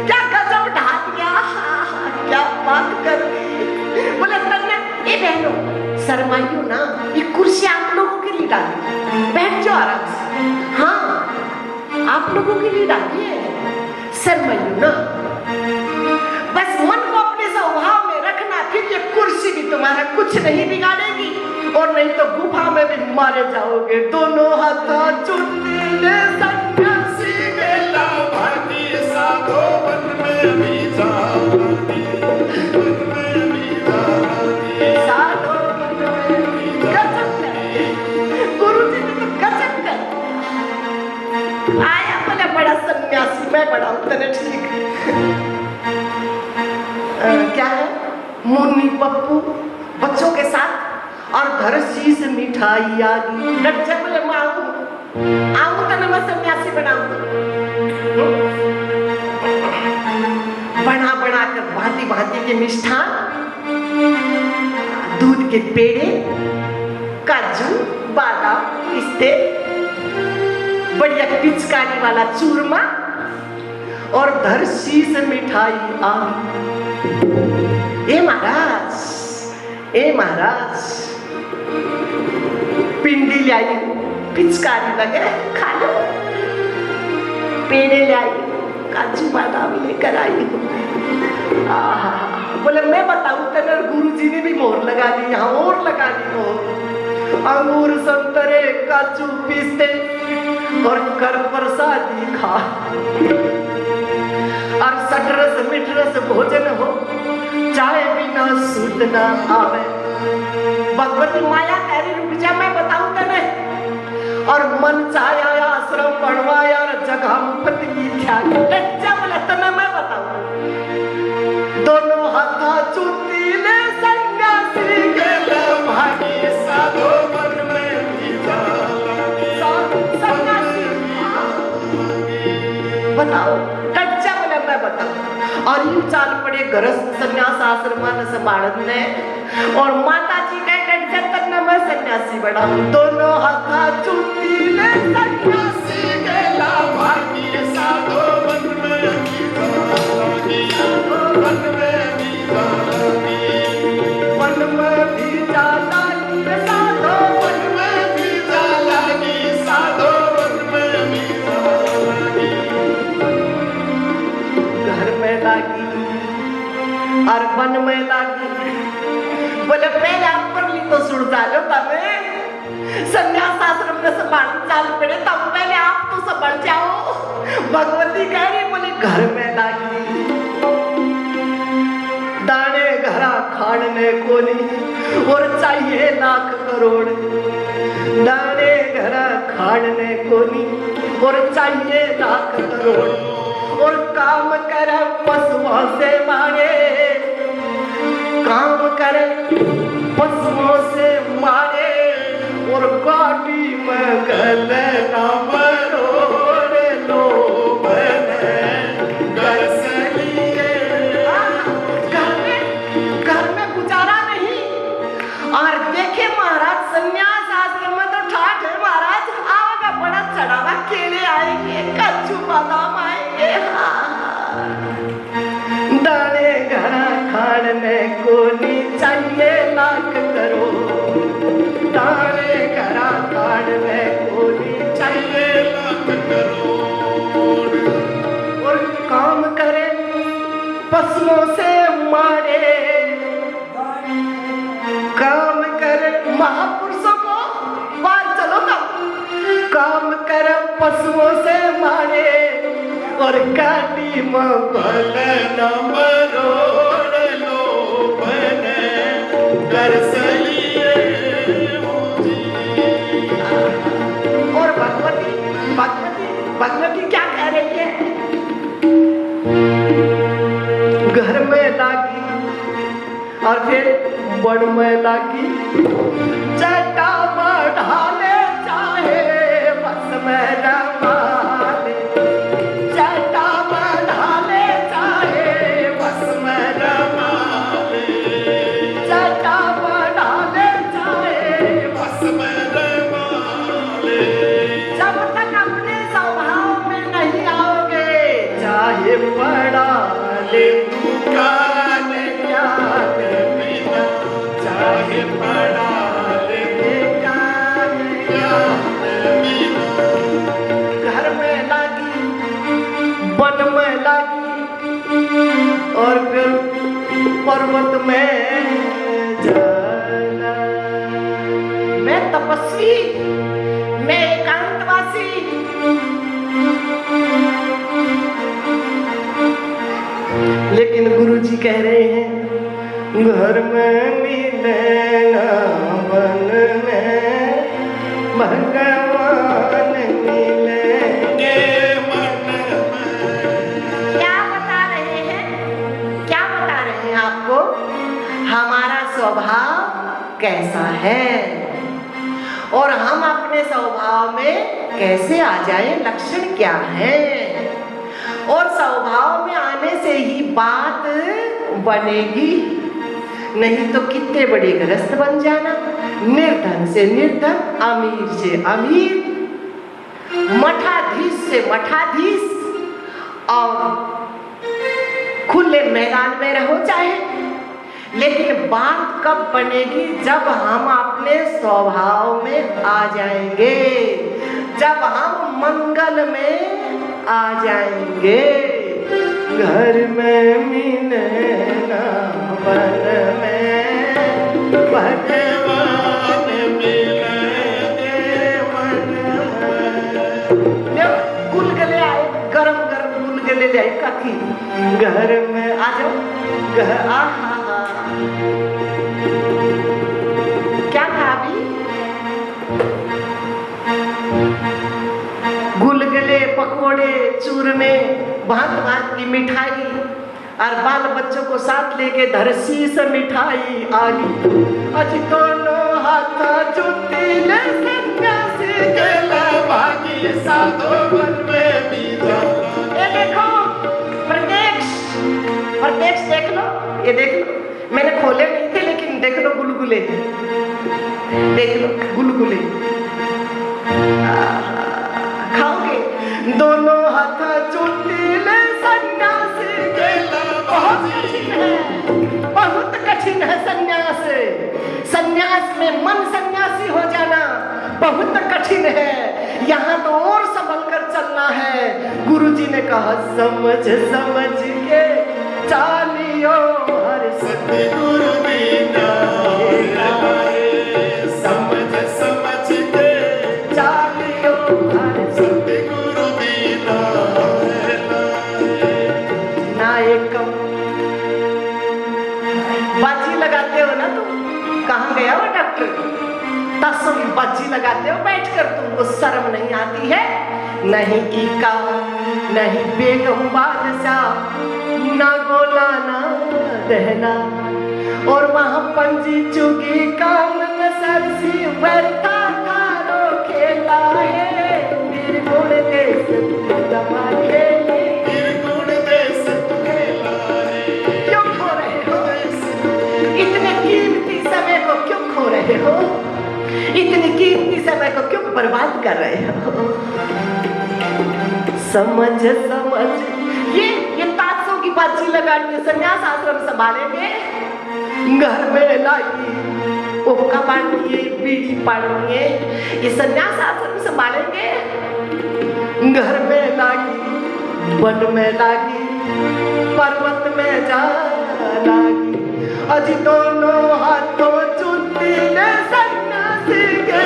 क्या गजब ढा दिया, क्या बात कर दी। बोले तन्ने, ए बहनों शर्माइयो ना, ये कुर्सी आप लोगों के लिए डाली, बैठ जाओ आराम से। हाँ आप लोगों के लिए डाली है, शर्माइयो ना। बस मन को अपने स्वभाव में रखना, फिर ये कुर्सी भी तुम्हारा कुछ नहीं बिगाड़ेगी, और नहीं तो गुफा में भी मारे जाओगे। दोनों हाथा जुटी ले सन्यासी गेला भागी, साधो वन में भी जा लागी, वन में भी जा लागी, साधो आया। बोले बड़ा सन्यासी मैं बड़ा उतने ठीक। क्या है, मुन्नी पप्पू बच्चों के साथ और घर शीश मिठाई आ गई। डट जा, बोले मैं आऊं तो मैं सन्यासी बनाऊं। बना बना कर भांति भांति के मिष्ठान, दूध के पेड़े, काजू बादाम पिस्ते, बढ़िया पिचकारी वाला चूरमा और धर शीश मिठाई आ। ए महाराज, ए महाराज, पिंडी ले आई, पिचकारी लगे खा लो, पेड़े ले आई, काजू बादाम लेकर आई। बोले मैं बताऊं तेरे गुरु जी ने भी मोहर लगा दी, यहाँ और लगा दी मोहर। अंगूर संतरे काजू पिस्ते और कर प्रसादी खा, और सटरस मिठरस भोजन हो, चाय बिना सूत न आवे। भगवती माया तेरी रुक जा, मैं बताऊं तेरे। और मन चाया आश्रम बनवाया और जगह मुफ्त की ध्यान, बोला तने मैं बताऊं। दोनों हाथा जुटी ले सन्यासी गेला भागी, साधो वन में भी जा लागी, सन्यासी। बताओ कच्चा, बोले मैं बताऊं। और यूं चाल पड़े गृहस्थ सन्यास आश्रम से बाढ़ ने, और माता जी ने डट जब मैं सन्यासी बड़ा। दोनों हाथा जुटी ले सन्यासी गेला भागी, साधो वन में भी जा लागी, वन में भी जा लागी, वन और वन में लागी। बोले पहले आप पर ली तो सुन डालो तमे संन्यास आश्रम में संभाल चाल पड़े तब पहले आप तो संभल जाओ। भगवती कह रही बोले घर में लागी दाने घरा खाड़ने को नहीं और चाहिए लाख करोड़। दाने घरा खाड़ने को नहीं और चाहिए लाख करोड़। और काम करे पशुओं से मारे, काम करे पशुओं से मारे और गाड़ी में गले ना मरोड़ लोग घर से लिए घर में गुजारा नहीं। और देखे महाराज संन्यास आश्रम में तो ठाठ है महाराज, आवागा बड़ा चढ़ावा केले आएंगे, कच्चू बादाम आएंगे। दाने घरा खाने को नहीं चाहिए लाख करोड़। दाने घरा खाने को नहीं चाहिए लाख करोड़। और काम करे पशुओं से मारे, काम करे महापुरुषों को बात चलो तब काम करे पशुओं से मारे और काटी मल न मरोड़ लो बने घर से लिए। और भगवती भगवती भगवती क्या कह रही है? घर में लागी और फिर बड़ में लागी जटा बढ़ा ले चाहे बस में रमा ले। जटा बढ़ा ले चाहे बस में रमा ले। जटा बढ़ा ले चाहे बस में रमा ले। जब तक अपने स्वभाव में नहीं आओगे चाहे बड़ा ले दुकान ज्ञान बिना, चाहे बड़ा ले ज्ञान बिना। घर में लागी वन में लागी और फिर पर्वत में जाना। मैं तपस्वी, मैं एकांतवासी, लेकिन गुरुजी कह रहे हैं घर में मिले ना वन में भगवान मिलेंगे मन में। क्या बता रहे हैं, क्या बता रहे हैं आपको? हमारा स्वभाव कैसा है और हम अपने स्वभाव में कैसे आ जाए, लक्षण क्या है। और स्वभाव में आने से ही बात बनेगी, नहीं तो कितने बड़े ग्रस्त बन जाना। निर्धन से निर्धन, अमीर से अमीर, मठाधीश से मठाधीश, और खुले मैदान में रहो चाहे, लेकिन बात कब बनेगी? जब हम अपने स्वभाव में आ जाएंगे, जब हम मंगल में आ जाएंगे। घर में मिले ना वन में भगवान मिलेंगे मन में। गुलगुले आए, गरम गरम गुलगुले ले आए काकी, घर में आ जाओ। घर क्या था अभी? गुलगुले, पकोड़े, चूरमे, भांत भांत की मिठाई, और बाल बच्चों को साथ लेके धरसी से मिठाई आगी। अज दोनों हाथ जुटी ले सन्यासी गेला भागी साधो वन में बीजा। ये देखो प्रत्यक्ष देख लो, ये देख लो, मैंने खोले नहीं थे लेकिन देख लो गुलगुले, देख लो गुलगुले खाओगे। दोनों हाथ जुटी ले सन्यासी गेला, बहुत कठिन है, बहुत कठिन है सन्यास। सन्यास में मन सन्यासी हो जाना बहुत कठिन है। यहाँ तो और संभल कर चलना है। गुरुजी ने कहा समझ समझ के चालियो हर हर
सतगुरु दीना समझ समझ के
चालियो हर
सतगुरु दीना
नायकम। बाजी लगाते हो ना तुम, कहाँ गया वो डॉक्टर? तसम बाजी लगाते हो बैठकर, तुमको शर्म नहीं आती है? नहीं ईका, नहीं बेगम बादशाह, ना गोला ना दहना, और वहां पंजी चुगी काम न सरसी व्यर्था तारो खेला है। निर्गुण देश दबा खेले,
निर्गुण देश खेला है।
क्यों खो रहे हो? इतने कीमती समय को क्यों खो रहे हो? इतनी कीमती समय को क्यों बर्बाद कर रहे हो? समझ समझ ये ताशों की बाजी लगा के संन्यास आश्रम संभालेंगे। घर में लागी उपका पानी, बीड़ी पानी, ये संन्यास आश्रम संभालेंगे। घर में लागी, वन में लागी, पर्वत में जा लागी, अजी दोनों हाथों चुनती ने सन्यासी के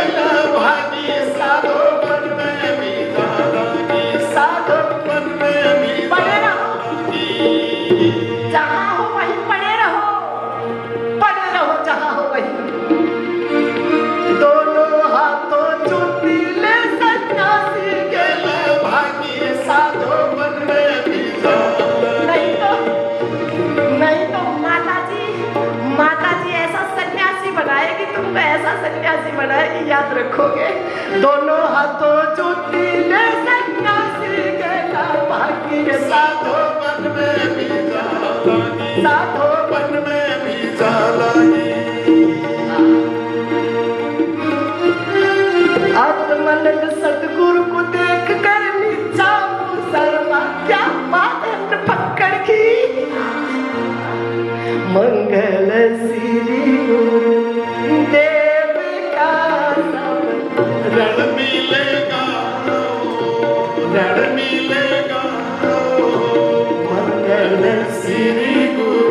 भागी साधो पन में भी जागी, साधो पन में भी
पड़े रहो, जहाँ हो वहीं पड़े रहो, पड़े रहो जहाँ हो वहीं। दोनों हाथों चुनती ने सन्यासी के
भागी साधो पन में भी जागी।
नहीं तो माता जी ऐसा सन्यासी बनाएगी, तुमको ऐसा सन्यासी बनाएगी, याद रखोगे। दोनों हाथों चुनती ने सन्यासी के भागी
साधो पन में भी जागी,
साधो
पन में भी जागी।
आत्मानंद सतगुरु को देख कर नीचा शर्मा, क्या बात है पकड़ की। मंगल श्री गुरु देव का सब
रण मिलेगा, रण मिलेगा।
मंगल
श्री गुरु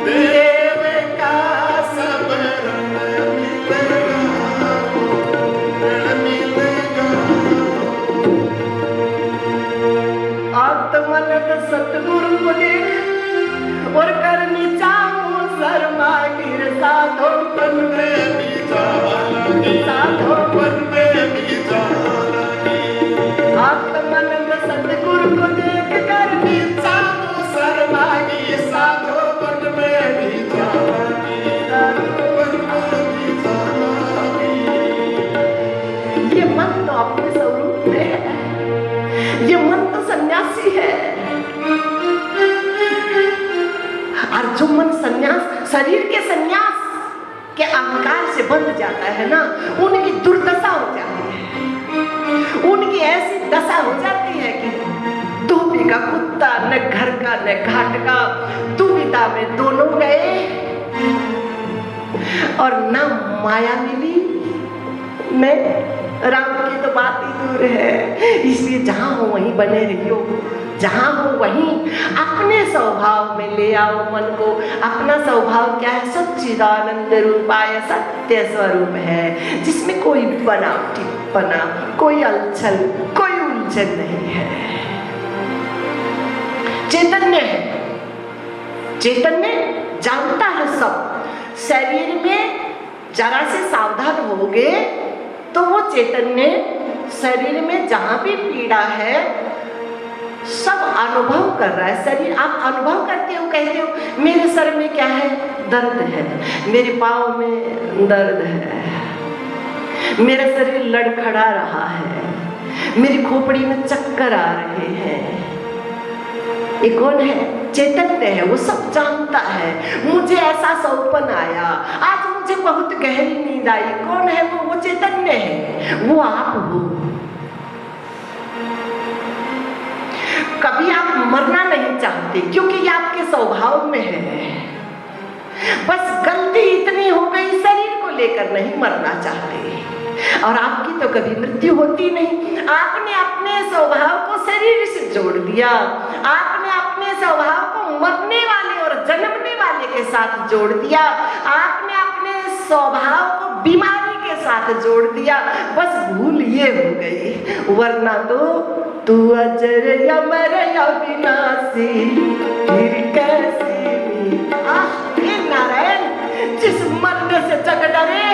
देव का सब रण मिलेगा, रण मिलेगा।
आत्मानंद सतगुरु को देख और करनी चाहूं शर्मा गिर, साधो पन
में भी जागी,
साधो
पन में भी जागी।
आत्मानंद सतगुरु को देख करनी
चाहूं शर्मा की, साधो पन में भी जागी, पन में भी जागी।
ये मन तो अपने स्वरूप में है, ये मन तो सन्यासी है। और जो मन सन्यास, शरीर के सन्यास के अहंकार से बंध जाता है ना, उनकी दुर्दशा हो जाती है। उनकी ऐसी दशा हो जाती है कि धोबी का कुत्ता, न घर का न घाट का, दुविधा में दोनों गए और न माया मिली न राम की तो बात ही दूर है। इसलिए जहां हो वहीं बने रहियो, जहां हो वहीं अपने स्वभाव में ले आओ मन को। अपना स्वभाव क्या है? सच्चिदानंद रूपाय सत्य स्वरूप है, जिसमें कोई बनावटीपना, कोई अलछल, कोई उलझन नहीं है। चैतन्य है, चैतन्य जानता है सब। शरीर में जरा से सावधान होगे तो वो चैतन्य शरीर में जहां भी पीड़ा है सब अनुभव कर रहा है। शरीर आप अनुभव करते हो, कहते हो मेरे सर में क्या है? दर्द है, मेरे पाँव में दर्द है, मेरा शरीर लड़खड़ा रहा है, मेरी खोपड़ी में चक्कर आ रहे हैं। ये कौन है? चैतन्य है, वो सब जानता है। मुझे ऐसा सौपन आया, आज मुझे बहुत गहरी नींद आई। कौन है वो? वो चैतन्य है, वो आप हो। कभी आप मरना नहीं चाहते क्योंकि ये आपके स्वभाव में है। बस गलती इतनी हो गई, शरीर को लेकर नहीं मरना चाहते। और आपकी तो कभी मृत्यु होती नहीं। आपने अपने स्वभाव को शरीर से जोड़ दिया, आपने अपने स्वभाव को मरने वाले और जन्मने वाले के साथ जोड़ दिया। आपने अपने स्वभाव को बीमारी के साथ जोड़ दिया। बस भूल ये हो गई, वरना तो तू अजर अमर अविनाशी फिर कैसी हे नारायण, जिस मरने से जग डरे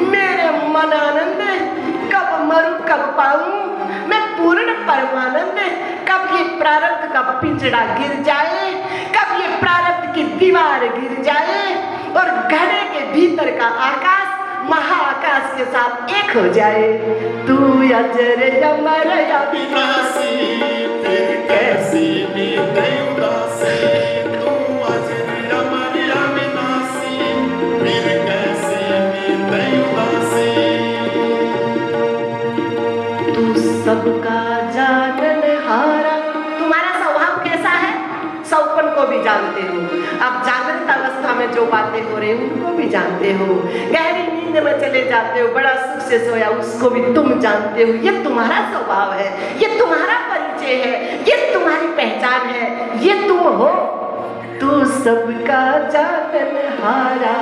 मेरे मन आनंद, कब मरूं कब पाऊं मैं पूर्ण परमानंद। कब ये प्रारब्ध का पिंजड़ा गिर जाए, कब ये प्रारब्ध की दीवार गिर जाए और घड़े के भीतर का आकाश महाआकाश के साथ एक हो जाए। तू अजर अमर
अविनाशी फिर कैसी नींद उदासी, तू अजर अमर अविनाशी फिर कैसी नींद उदासी।
तू सबका जाननहारा। तुम्हारा स्वभाव कैसा है सौपन को भी जानते हो, अब जागृत अवस्था में जो बातें हो रही उनको भी जानते हो, गहरी नींद में चले जाते हो, बड़ा सुख से सोया उसको भी तुम जानते हो। ये तुम्हारा स्वभाव है, ये तुम्हारा परिचय है, ये तुम्हारी पहचान है, ये तुम हो। तू सबका जाननहारा,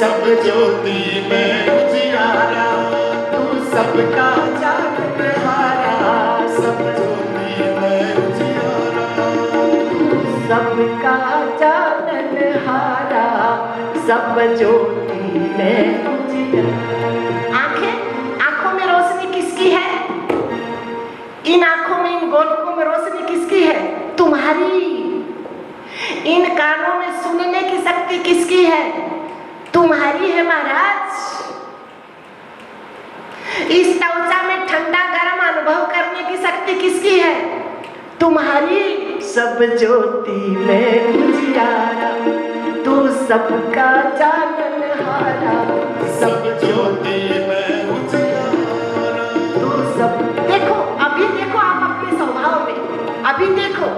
सब ज्योति में उजियारा,
तू सबका जाननहारा,
सब ज्योति में उजियारा,
सबका जाननहारा, सब ज्योति में उजियारा। आंखों में रोशनी किसकी है? इन आंखों में, इन गोलकों में रोशनी किसकी है? तुम्हारी। इन कानों में सुनने की शक्ति किसकी है? तुम्हारी है महाराज। इस त्वचा में ठंडा गर्म अनुभव करने की शक्ति किसकी है? तुम्हारी। सब ज्योति में उजियारा, तू सबका जाननहारा,
सब ज्योति में उजियारा,
तू सब। देखो अभी, देखो आप अपने स्वभाव में अभी देखो,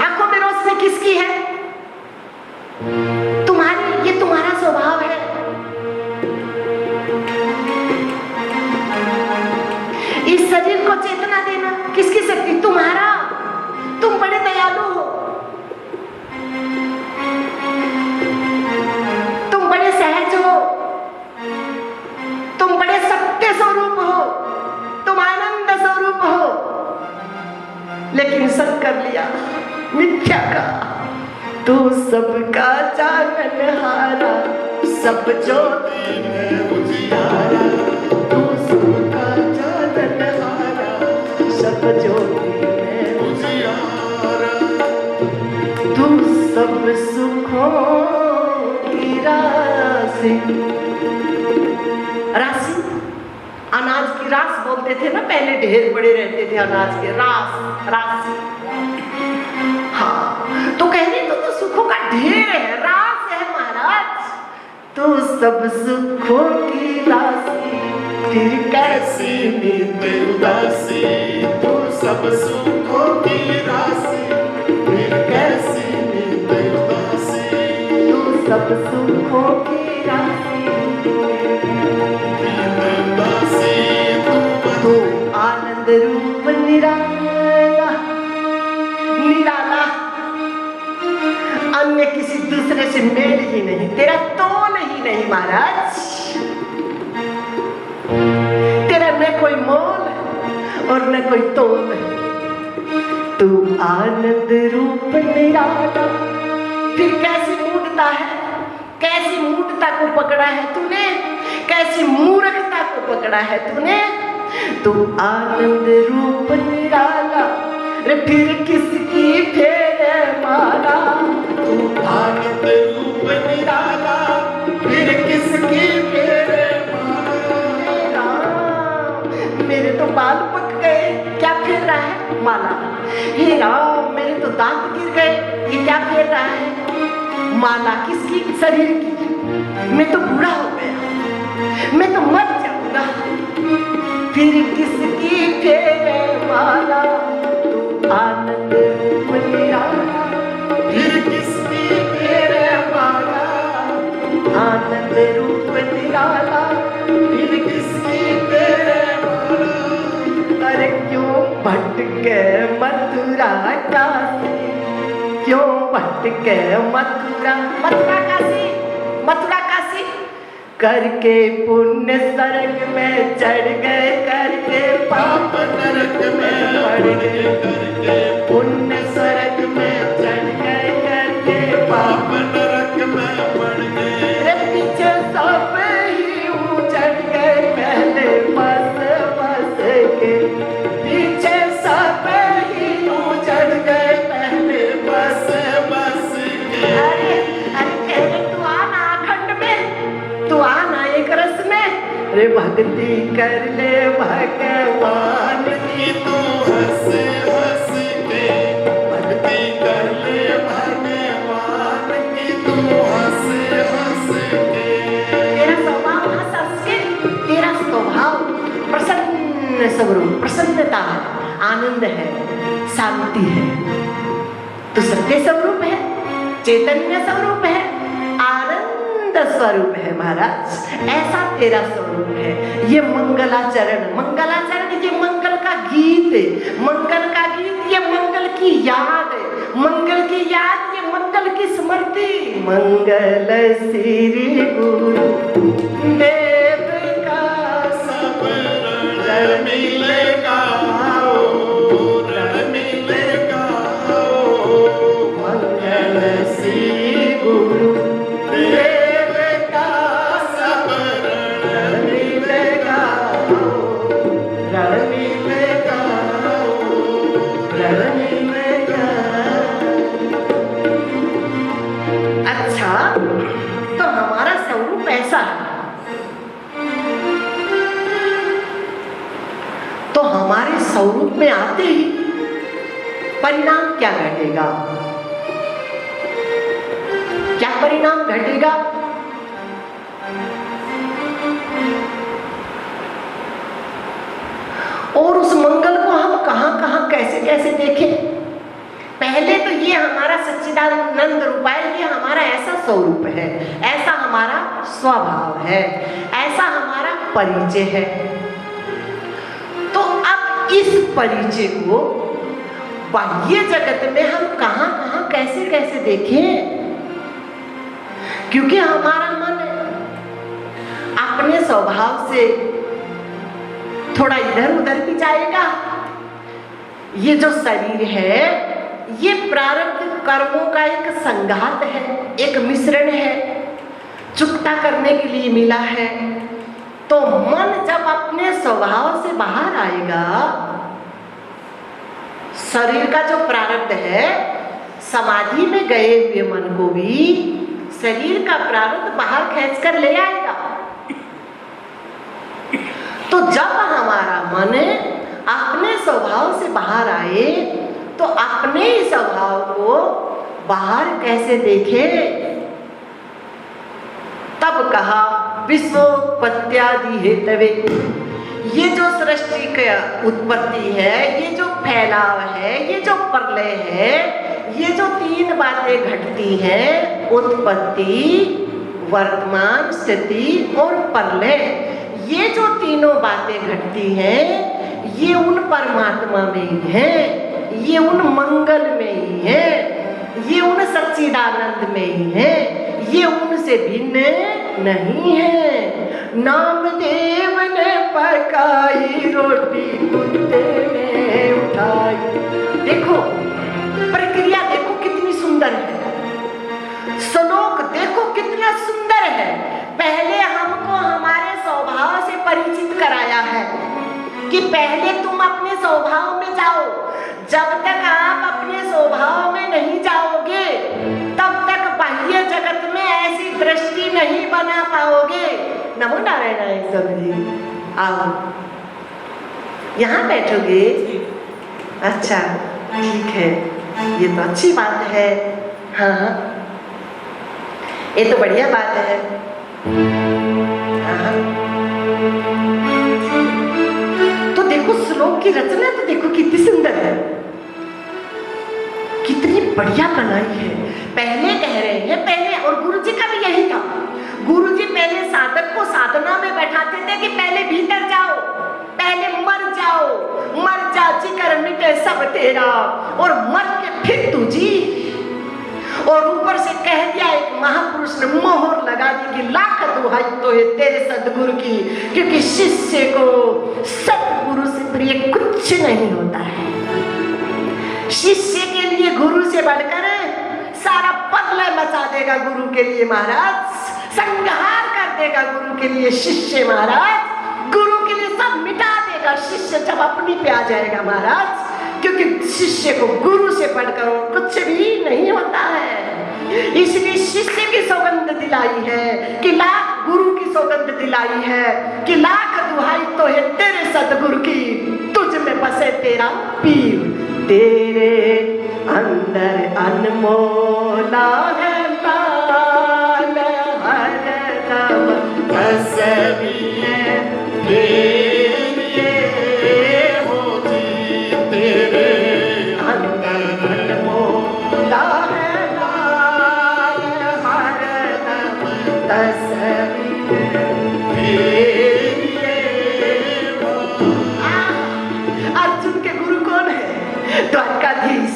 आंखों में रोशनी किसकी है? तुम्हारी। ये तुम्हारा स्वभाव है। इस शरीर को चेतना देना किसकी शक्ति? तुम्हारा। तुम बड़े दयालु हो, तुम बड़े सहज हो, तुम बड़े सत्य स्वरूप हो, तुम आनंद स्वरूप हो, लेकिन सब कर लिया मिथ्या का। तू सबका जाननहारा, सब ज्योति में उजियारा, तू सबका जाननहारा, सब ज्योति में
उजियारा,
तू सब सुखों की राशि। राशि, अनाज की रास बोलते थे ना पहले, ढेर पड़े रहते थे अनाज के, रास, राशि। हाँ, तो कह रही तो सुखों का ढेर है, रास है महाराज। तू सब सुखों की राशि फिर कैसी
नींद उदासी, तू सब सुखों की राशि फिर कैसी नींद उदासी,
तू सब सुखों की राशि
नींद उदासी।
तू आनंद रूप निराला, निराला, अन्य किसी दूसरे से मेल ही नहीं, तेरा तोल ही नहीं महाराज। तेरा न कोई मोल और न कोई तोल। तू आनंद रूप निराला, फिर कैसी मूढ़ता है, कैसी मूढ़ता को पकड़ा है तूने, कैसी मूर्खता को पकड़ा है तूने। तू आनंद रूप निराला, रे फिर किसकी फेरे माला।
तू आनंद रूप निराला, फिर किसकी फेरे माला।
मेरे तो बाल पक गए, क्या फेर रहा है माला। हे राम, मेरे तो दांत गिर गए, ये क्या फेर रहा है माला। किसकी? शरीर की। मैं तो बूढ़ा हो गया, मैं तो मर जाऊंगा, फिर किसकी फेरे माला। तू आनंद रूप निराला,
फिर किसकी फेरे माला।
आनंद रूप निराला,
फिर किसकी फेरे माला।
अरे क्यों भटके मथुरा मथुरा काशी, क्यों भटके मथुरा मथुरा काशी, मथुरा काशी करके पुण्य स्वर्ग में चढ़ गए, करके पाप नरक में पड़ गए, करके पुण्य स्वर्ग में चढ़ गए, करके पाप नरक में पड़ गए। पीछे सब ही उजड़ गए, पहले बस बस के पीछे सब ही उजड़ गए, पहले बस बस के। अरे तू आना अखंड में, तू आना एक रस में, अरे भक्ति कर ले भगवान की, तू हंस हंस के भक्ति कर ले भगवान की, तू हंस हंस के। तेरा स्वभाव हंस हंस के, तेरा स्वभाव प्रसन्न स्वरूप, प्रसन्नता, आनंद है, शांति है, तो सत्य स्वरूप है, चैतन्य स्वरूप है, आनंद स्वरूप है महाराज, ऐसा तेरा स्वरूप है। ये मंगलाचरण, मंगलाचरण ये मंगल का गीत, मंगल का गीत ये मंगल की याद, मंगल की याद ये मंगल की स्मृति। मंगल श्री गुरु देव का सब रण मिलेगा, रण मिलेगा। मंगल श्री गुरु देव का सब रण मिलेगा, रण मिलेगा, रण मिलेगा। अच्छा, तो हमारा स्वरूप ऐसा है, तो हमारे स्वरूप में आते ही परिणाम क्या घटेगा, क्या परिणाम घटेगा? और उस मंगल को हम कहां कहां कैसे कैसे देखें? पहले तो ये हमारा सच्चिदानंद रूपाय, ये हमारा ऐसा स्वरूप है, ऐसा हमारा स्वभाव है, ऐसा हमारा परिचय है। तो अब इस परिचय को बाह्य जगत में हम कहां कहां कैसे कैसे देखें? क्योंकि हमारा मन अपने स्वभाव से थोड़ा इधर उधर भी जाएगा। ये जो शरीर है ये प्रारब्ध कर्मों का एक संघात है, एक मिश्रण है, चुकता करने के लिए मिला है। तो मन जब अपने स्वभाव से बाहर आएगा, शरीर का जो प्रारब्ध है, समाधि में गए हुए मन को भी शरीर का प्रारब्ध बाहर खींच कर ले आएगा। तो जब हमारा मन अपने स्वभाव से बाहर आए तो अपने ही स्वभाव को बाहर कैसे देखे? तब कहा विश्वोत्पत्त्यादि हेतवे, ये जो सृष्टि का उत्पत्ति है, ये जो फैलाव है, ये जो प्रलय है, ये जो तीन बातें घटती हैं, उत्पत्ति, वर्तमान स्थिति और प्रलय, ये जो तीनों बातें घटती हैं, ये उन परमात्मा में ही है, ये उन मंगल में ही है, ये उन सच्चिदानंद में ही है, ये उनसे भिन्न नहीं है। नामदेव ने पकाई रोटी कुत्ते ने उठाई। देखो प्रक्रिया, देखो कितनी सुंदर है, श्लोक देखो कितना सुंदर है। पहले हमको हमारे स्वभाव से परिचित कराया है कि पहले तुम अपने स्वभाव में जाओ। जब तक आप अपने स्वभाव में नहीं जाओगे तब तक बाह्य जगत में ऐसी दृष्टि नहीं बना पाओगे। नमो नारायण सब जी, आओ यहाँ बैठोगे? अच्छा ठीक है, ये तो अच्छी बात है। हाँ ये तो बढ़िया बात है। हाँ तो देखो श्लोक की रचना तो देखो कितनी सुंदर है, कितनी बढ़िया बनाई है। पहले कह रहे हैं, पहले, और गुरु जी का भी यही था, गुरुजी पहले साधक को साधना में बैठाते थे कि पहले भीतर जाओ, पहले मर जाओ, जाओ, मर जा जिगर मिटे सब तेरा, और मर के फिर तू जी। और ऊपर से कह दिया एक महापुरुष ने मोहर लगा दी कि लाख दुहाई तो है तेरे सदगुरु की, क्योंकि शिष्य को सदगुरु से प्रिय कुछ नहीं होता है। शिष्य के लिए गुरु से बढ़कर सारा पगला मचा देगा गुरु के लिए महाराज, संहार कर देगा गुरु के लिए शिष्य महाराज, गुरु के लिए सब मिटा देगा शिष्य जब अपनी पे आ जाएगा महाराज, क्योंकि शिष्य को गुरु से बढ़कर कुछ भी नहीं होता है। इसलिए शिष्य की सौगंध दिलाई है कि लाख गुरु की सौगंध दिलाई है कि लाख दुहाई तो है तेरे सदगुरु की, तुझ में बसे तेरा पीर, तेरे अंदर अनमोला है लाल हरदम
बसविए तेरे होती तेरे
अंदर अनमोला है लाल हरदम तस्वीर अर्जुन के गुरु कौन है? द्वारकाधीश।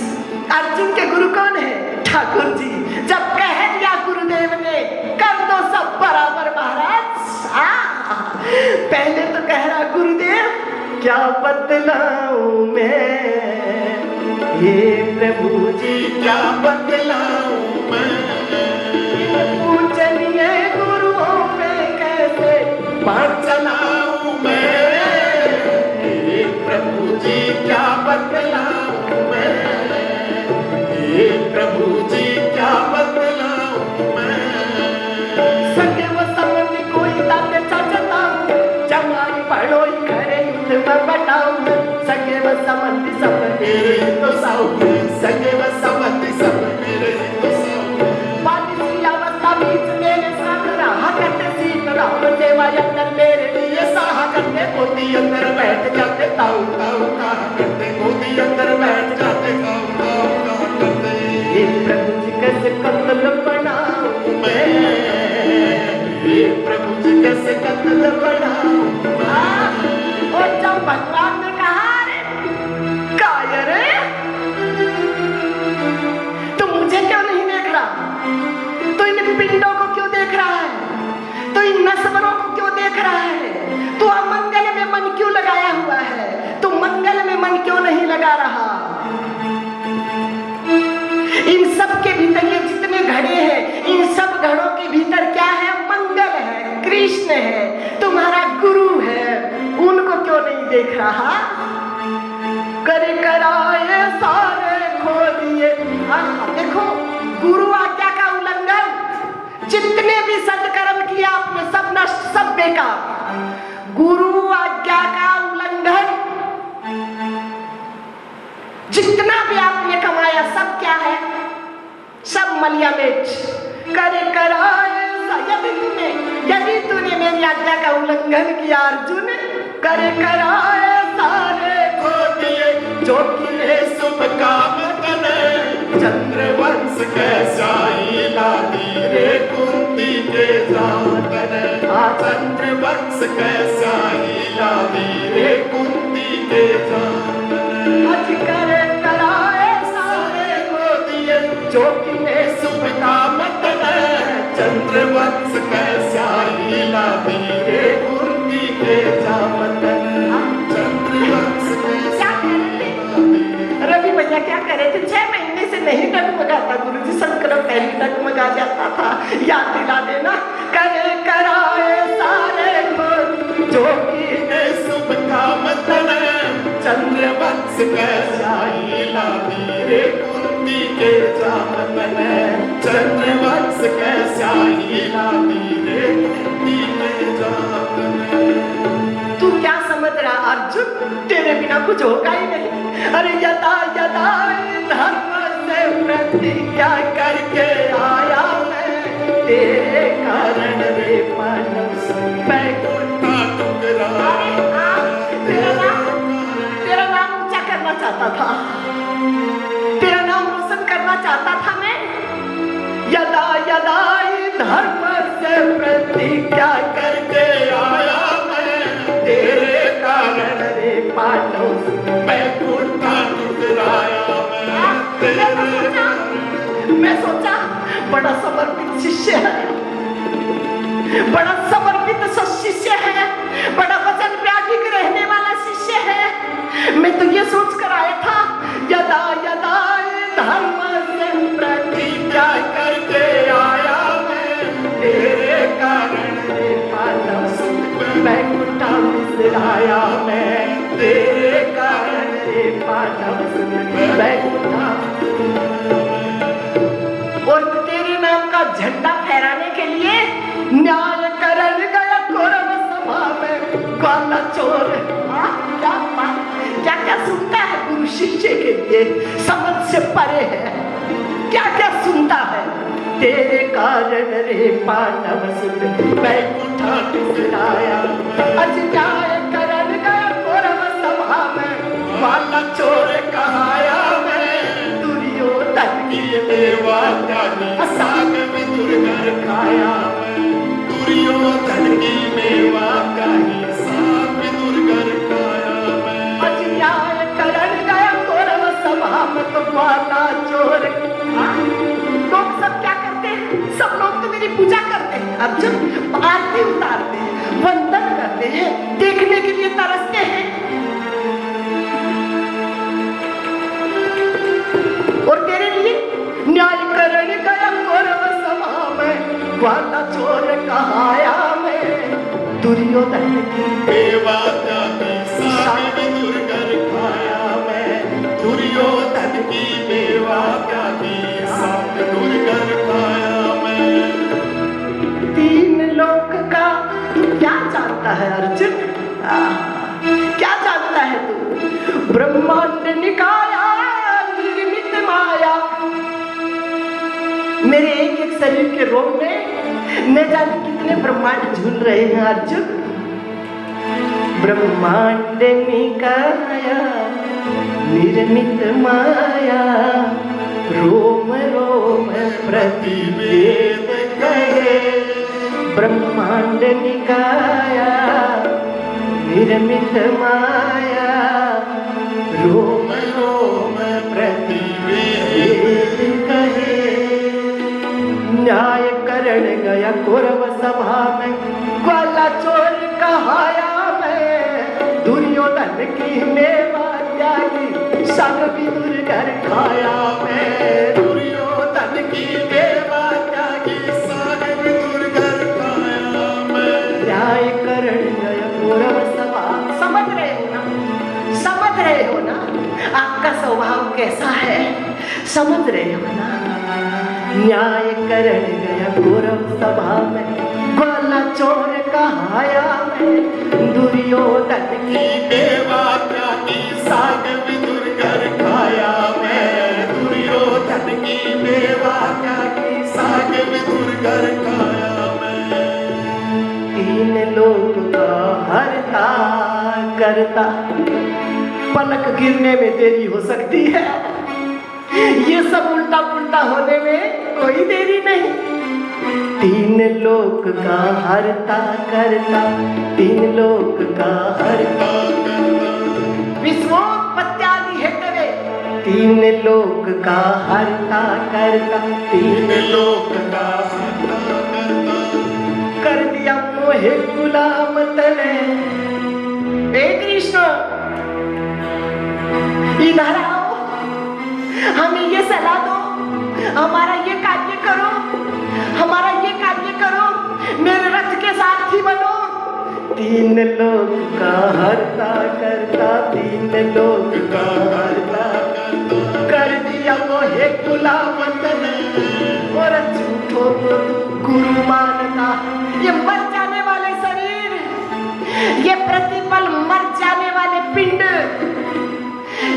अर्जुन के गुरु कौन है? ठाकुर जी। जब कह दिया गुरुदेव ने कर दो सब बराबर महाराज, पहले तो कह रहा गुरुदेव क्या बतलाऊं मैं, हे प्रभु जी
क्या बतलाऊं मैं,
पूजनीय गुरुओं में कैसे बात
चलाऊं मैं, हे प्रभु जी क्या बतलाऊं मैं, हे प्रभु जी क्या बतलाऊं मैं,
सके वो समझ कोई दाते चाचताऊं, जमाई पढ़ोई करे युद्ध में बटाऊं, सके वो समझ सब
मेरे तो साऊ, सगे व समझ सब मेरे तो साऊ,
पालिसी अवस्था बीच मेरे साथ रहा करते सीत राम सेवा यत्न मेरे लिए सहा करते मोती अंदर बैठ जाते ताऊ
ताऊ कहा करते गोदी अंदर बैठ जाते, ताऊ ताऊ कहा करते,
हे प्रभु जी कैसे कत्ल बनाऊं मैं,
हे प्रभु जी कैसे कत्ल बनाऊं,
और जब भगवान ने कहा रे कायर तू मुझे क्यों नहीं देख रहा, तो इन पिंडों को क्यों देख रहा है, तो इन नस्वरों को क्यों देख रहा है, तू अमंगल में मन क्यों लगाया हुआ है, तू मंगल में मन क्यों नहीं लगा रहा। इन सब के भीतर ये जितने घड़े हैं, इन सब घड़ों के भीतर क्या है? मंगल है, कृष्ण है, तुम्हारा गुरु है, उनको क्यों नहीं देख रहा। कर कराए सारे खो दिए, देखो गुरु आज्ञा का उल्लंघन, जितने भी सत्कर्म किया आपने सब नष्ट, सब बेकार। गुरु आज्ञा का उल्लंघन, जितना भी आपने कमाया सब क्या है? सब मलिया मेट। करे कराए यदि तूने मेरी आज्ञा का उल्लंघन किया अर्जुन, करे कराए सारे
खो दिए जो किए शुभ काम तने, चंद्रवंश कैसा ही लादी रे कुंती के जातन, चंद्रवंश कैसा ही लादी रे कुंती के जातन,
आज करे कराए सारे
खो दिए जो किए शुभ काम तने, चंद्रवंश कैसा ही लादी रे कुंती के जातन, चंद्रवंश कैसा
रवि भैया क्या करे थे? 6 महीने से नहीं डगमगाता गुरुजी, संकल्प पहले डगमगा जाता था, याद दिला देना। करे कराए सारे जो कि
शुभ काम तने, चंद्रवंश कैसा ही लादी रे कुंती के जातन, चंद्रवंश कैसा ही लादी रे कुंती के जातन।
तू क्या समझ रहा अर्जुन, तेरे बिना कुछ होगा ही नहीं। अरे यदा यदा धर्म से प्रतिज्ञा करके आया मैं, तेरे कारण रे मानस बैकुंठा
टुकड़ा,
तेरा नाम ऊंचा करना चाहता था, तेरा नाम रोशन करना चाहता था मैं। यदा यदा धर्म से प्रतिज्ञा
करके आया मैं, तेरे कारण
रे पान समर्पित शिष्य है, बड़ा समर्पित शिष्य है, बड़ा वचन व्याधिक रहने वाला शिष्य है। मैं तो ये सोच कर आया था, यदा यदा धर्म
प्रतिज्ञा करके आया मैं, तेरे कारण रे पालम सुख
बैकुंठा मिश्राया मैं, तेरे कारण रे पालम सुख बैकुंठा। और तेरे नाम का झंडा फहराने के लिए न्याय करण गया कौरव सभा में ग्वाला चोर। क्या क्या सुनता है गुरु शिष्य के लिए, समझ से परे है, क्या क्या सुनता है। तेरे कारण रे पांडव सुत बैकुंठा मिश्राया, अज न्याय करण गया कौरव सभा में ग्वाला चोर कहाया मैं, दुर्योधन की
मेवा त्यागी साग में दुर्गर खाया मैं, दुर्योधन की मेवा त्यागी साग में दुर्गर खाया मैं।
अज न्याय करण गया कौरव सभा में तो ग्वाला चोर। लोग सब क्या करते हैं, सब लोग तो मेरी पूजा करते हैं अर्जुन, आरती उतारते हैं, वंदन करते हैं, देखने के लिए तरसते हैं। और तेरे लिए न्याय करण गया कौरव सभा में ग्वाला चोर कहाया मैं, दुर्योधन की
मेवा त्यागी साग में दुर्गर खाया मैं, दुर्योधन की मेवा त्यागी साग में दुर्गर खाया मैं।
तीन लोक का तू क्या जानता है अर्जुन? क्या जानता है तू? ब्रह्मांड निकाया निर्मित माया, मेरे एक एक शरीर के रोग में न जाने कितने ब्रह्मांड झूल रहे हैं अर्जुन। ब्रह्मांड निकाया निर्मित माया, रोम रोम प्रतिवेद कहे। ब्रह्मांड निकाया निर्मित माया, रोम रोम प्रतिवेद कहे। न्याय करण गया कौरव सभा में ग्वाला चोर कहाया मैं, दुर्योधन की मेवा त्यागी साग भी दुर्गर खाया मैं,
दुर्योधन की मेवा त्यागी साग भी दुर्गर खाया मैं।
न्याय करण गया कौरव सभा। समझ रहे हो ना, समझ रहे हो ना आपका स्वभाव कैसा है, समझ रहे हो ना। न्याय करण गया कौरव सभा में ग्वाला चोर कहाया मैं, दुर्योधन की
मेवा त्यागी साग भी दुर्गर खाया मैं, दुर्योधन की मेवा त्यागी साग भी दुर्गर खाया मैं।
तीन लोग का हरता करता, पलक गिरने में देरी हो सकती है, ये सब उल्टा पुल्टा होने में कोई देरी नहीं। तीन लोक का हरता करता, तीन लोक का हरता विश्वोत्पत्त्यादि हेतवे, तीन लोक का हरता करता, तीन
लोक का हरता करता,
कर दिया मोहे गुलाम तने। हे कृष्ण इधर आओ, हमें ये सलाह दो, हमारा ये कार्य करो, हमारा ये कार्य करो, मेरे रथ के सारथी बनो। तीन लोक का हरता करता, तीन लोक का हरता करता, कर दिया मोहे गुलाम तने। और झूठों को गुरु मानता, ये मर जाने वाले शरीर, ये प्रतिपल मर जाने वाले पिंड,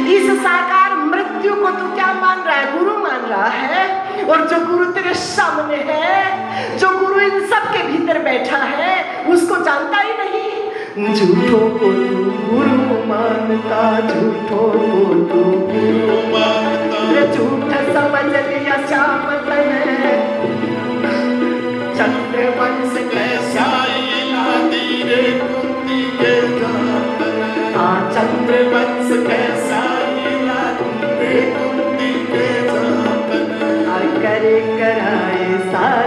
इस साकार मृत्यु को तू क्या मान रहा है? गुरु मान रहा है। और जो गुरु तेरे सामने है, जो गुरु इन सब के भीतर बैठा है, उसको जानता ही नहीं। झूठों को तू गुरु मानता, झूठों को तू गुरु मानता, झूठ समझ लिया श्याम तने। चंद्रवंश
कैसा इलादी रे कुंती के जात,
चंद्रवंश
कैसा इलादी रे कुंती के जात,
करे कराए सारे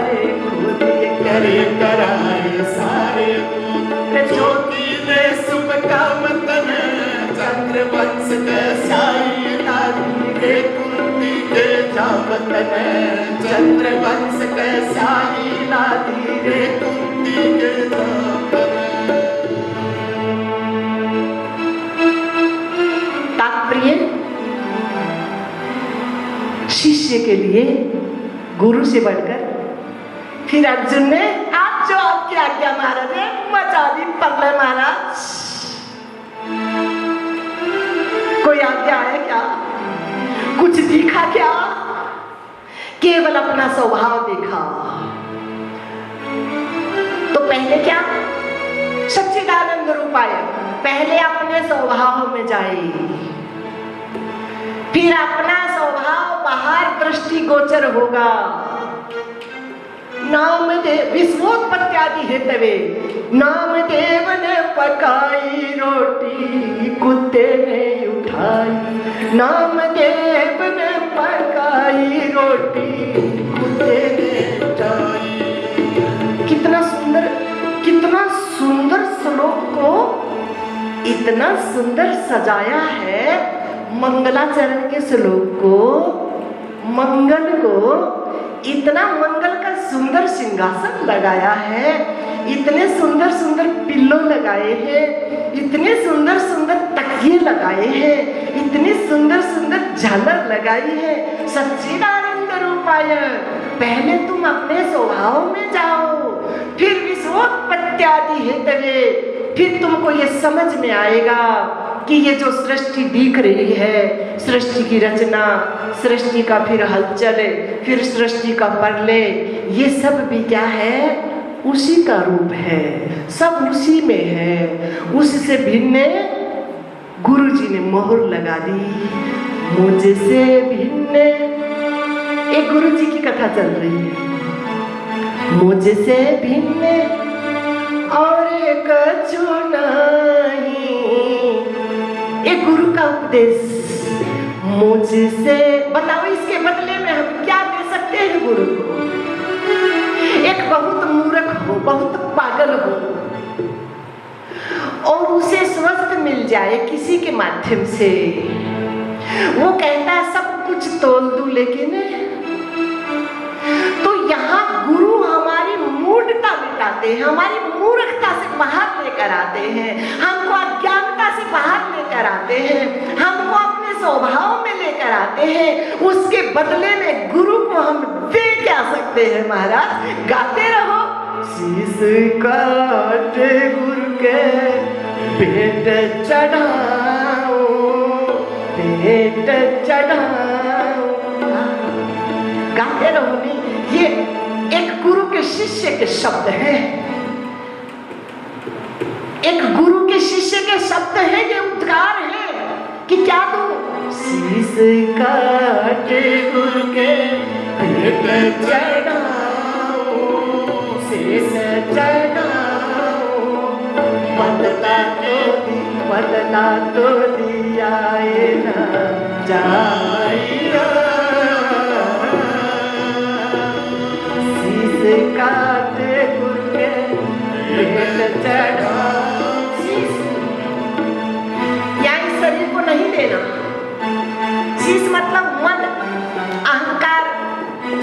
चंद्रवंश के स्याही लादी रे कुंती के जावत में, चंद्रवंश के स्याही लादी रे कुंती के जावत में।
तात्पर्य, शिष्य के लिए गुरु से बढ़कर फिर अर्जुन ने आप जो आपकी आज्ञा महाराज है मचा दी पगले महाराज। कोई आज्ञा है क्या? कुछ दिखा क्या? केवल अपना स्वभाव देखा। तो पहले क्या? सच्चिदानंद रूपाय, पहले अपने स्वभाव में जाए, फिर अपना स्वभाव बाहर दृष्टिगोचर होगा। नामदेव विश्वोत्पत्त्यादि हेतवे, नामदेव ने पकाई रोटी कुत्ते ने उठाई, नामदेव ने पकाई रोटी कुत्ते ने उठाई। कितना सुंदर श्लोक को इतना सुंदर सजाया है। मंगलाचरण के श्लोक को, मंगल को इतना मंगल का सुंदर सिंहासन लगाया है, इतने सुंदर सुंदर पिल्लो लगाए हैं, इतने सुंदर सुंदर तकिए लगाए हैं, इतनी सुंदर सुंदर झालर लगाई है। सच्चिदानंद रूपाय, पहले तुम अपने स्वभाव में जाओ, फिर विश्वोत्पत्त्यादि हेतवे, फिर तुमको ये समझ में आएगा कि ये जो सृष्टि दिख रही है, सृष्टि की रचना, सृष्टि का फिर हलचल, फिर सृष्टि का प्रलय, ये सब भी क्या है? उसी का रूप है, सब उसी में है। उससे भिन्न गुरु जी ने मोहर लगा दी। मुझसे भिन्न, एक गुरु जी की कथा चल रही है। मुझसे भिन्न और कछु नहीं, एक गुरु का उपदेश। मुझसे बताओ, इसके बदले में हम क्या दे सकते हैं गुरु को? एक बहुत मूर्ख हो, बहुत पागल हो, और उसे स्वस्थ मिल जाए किसी के माध्यम से, वो कहता है सब कुछ तोल दूं, लेकिन तो यहाँ गुरु हमारी मूढ़ता मिटाते हैं, हमारी मूर्खता से बाहर लेकर आते हैं, हमको अज्ञानता से बाहर लेकर आते हैं, हमको अपने स्वभाव में लेकर आते हैं। उसके बदले में गुरु को हम दे क्या सकते हैं महाराज? गाते रहो, शीश काटे गुरु के पेट चढ़ाओ, पेट चढ़ाओ, गाते रहो। नहीं, ये एक गुरु के शिष्य के शब्द हैं, एक गुरु के शिष्य के शब्द हैं, ये उद्गार है कि क्या दो? शीश काटे गुरु के पेट चढ़ाओ, शीश चढ़ाओ, बदला तो दिया ना जाएगा, शीश काटे गुरु के पेट चढ़ाओ। यानी शरीर को नहीं देना। शीश मतलब मन, अहंकार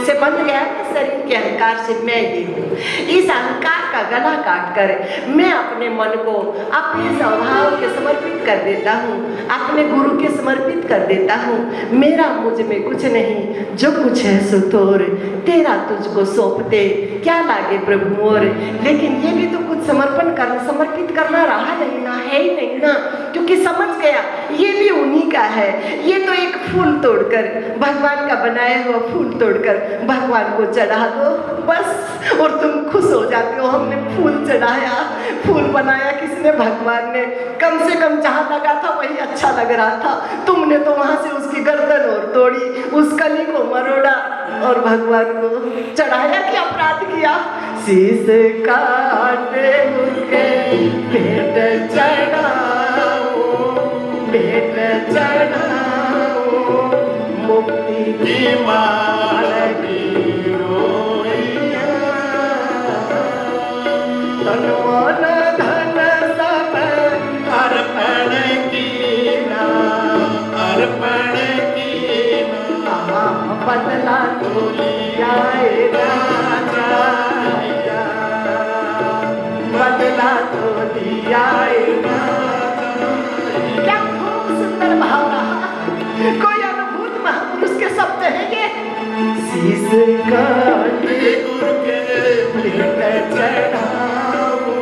से बंध गया है शरीर के अहंकार से, मैं ये हूँ। इस अहंकार का गला काट कर मैं अपने मन को अपने स्वभाव के समर्पित कर देता हूँ, अपने गुरु के समर्पित कर देता हूँ। मेरा मुझ में कुछ नहीं, जो कुछ है सो तोर, तेरा तुझको सौंपते क्या लागे प्रभु मोर। लेकिन ये भी तो कुछ समर्पित करना रहा नहीं ना, है ही नहीं ना, क्योंकि समझ गया ये भी उन्हीं का है। ये तो एक फूल तोड़कर, भगवान का बनाया हुआ फूल तोड़कर भगवान को चढ़ा दो बस, और तुम खुश हो जाते हो। हमने फूल चढ़ाया, फूल बनाया किसने? भगवान ने। कम से कम जहाँ लगा था वही अच्छा लग रहा था, तुमने तो वहां से उसकी गर्दन और तोड़ी, उस कली को मरोड़ा और भगवान को चढ़ाया कि अपराध किया? शीश काटे उनके पेट चढ़ाओ, पेट चढ़ाओ, मुक्ति की माल की रोइया, तन मन धन सब अर्पण कीना, बदला तो लिया राजा, बदला तो लिया राजा। क्या खूब सुंदर भाव रहा, कोई अद्भुत महापुरुष के शब्द है ये। शीश काटे गुरु के भेंट चढ़ाओ,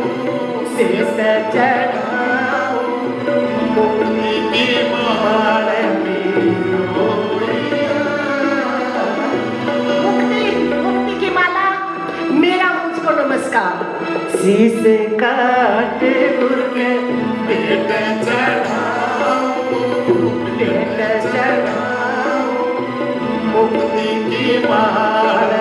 शीश चढ़ाओ, मुक्ति की माल मुक्ति की माला मेरा मुझको नमस्कार। शीश काटे गुरु के भेंट चढ़ाओ, भेंट चढ़ाओ, मुक्ति की माल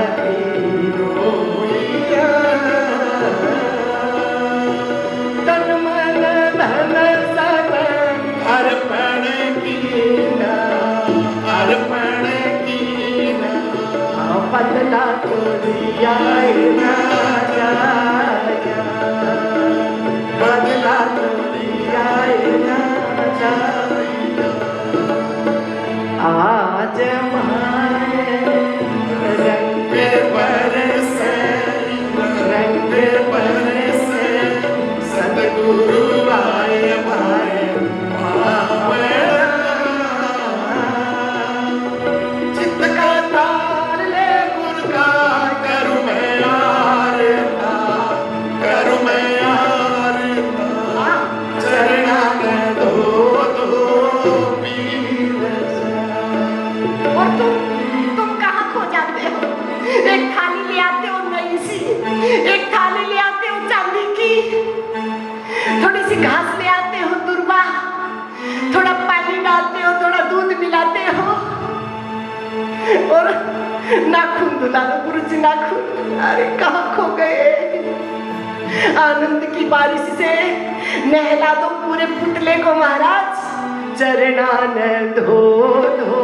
तन मन धन सब अर्पण कीना, अर्पण कीना, बदला तो दिया राजा, बदला तो दिया राजा। आज माए रंग बरसे, रंग बरसे, सतगुरु आए माए चित्त का तार ले गुरु का करूं मैं आरता, करूं मैं आरता, चरणा में दो और तुम कहाँ खो जाते हो? एक थाली ले आते हो नई सी, एक थाली ले आते हो चांदी की, थोड़ी सी घास ले आते हो दुर्वा, थोड़ा पानी डालते हो, थोड़ा दूध मिलाते हो और नाखून धुला लो गुरुजी नाखून। अरे कहाँ खो गए? आनंद की बारिश से नहला दो पूरे पुतले को महाराज। चरणान धो धो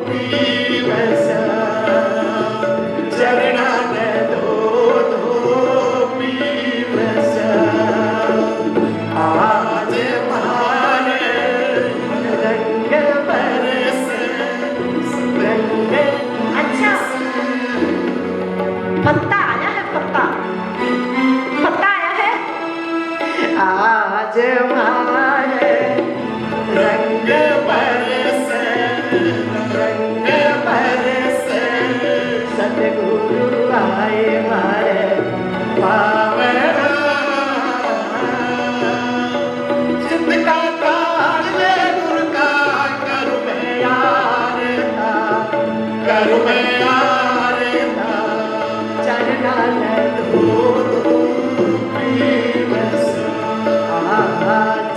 पीवसा, चरणान धो धो पीवसा, आज मारे रंग बरसे, रंग। अच्छा पत्ता आया है, पत्ता पत्ता आया है। आज मारे रंग बरसे, रंग बरसे, सतगुरु आए मारे पावना। चित्त का तार ले गुरु का करूं मैं आरता, करूं मैं आरता, चरणा धो धो पीवसा,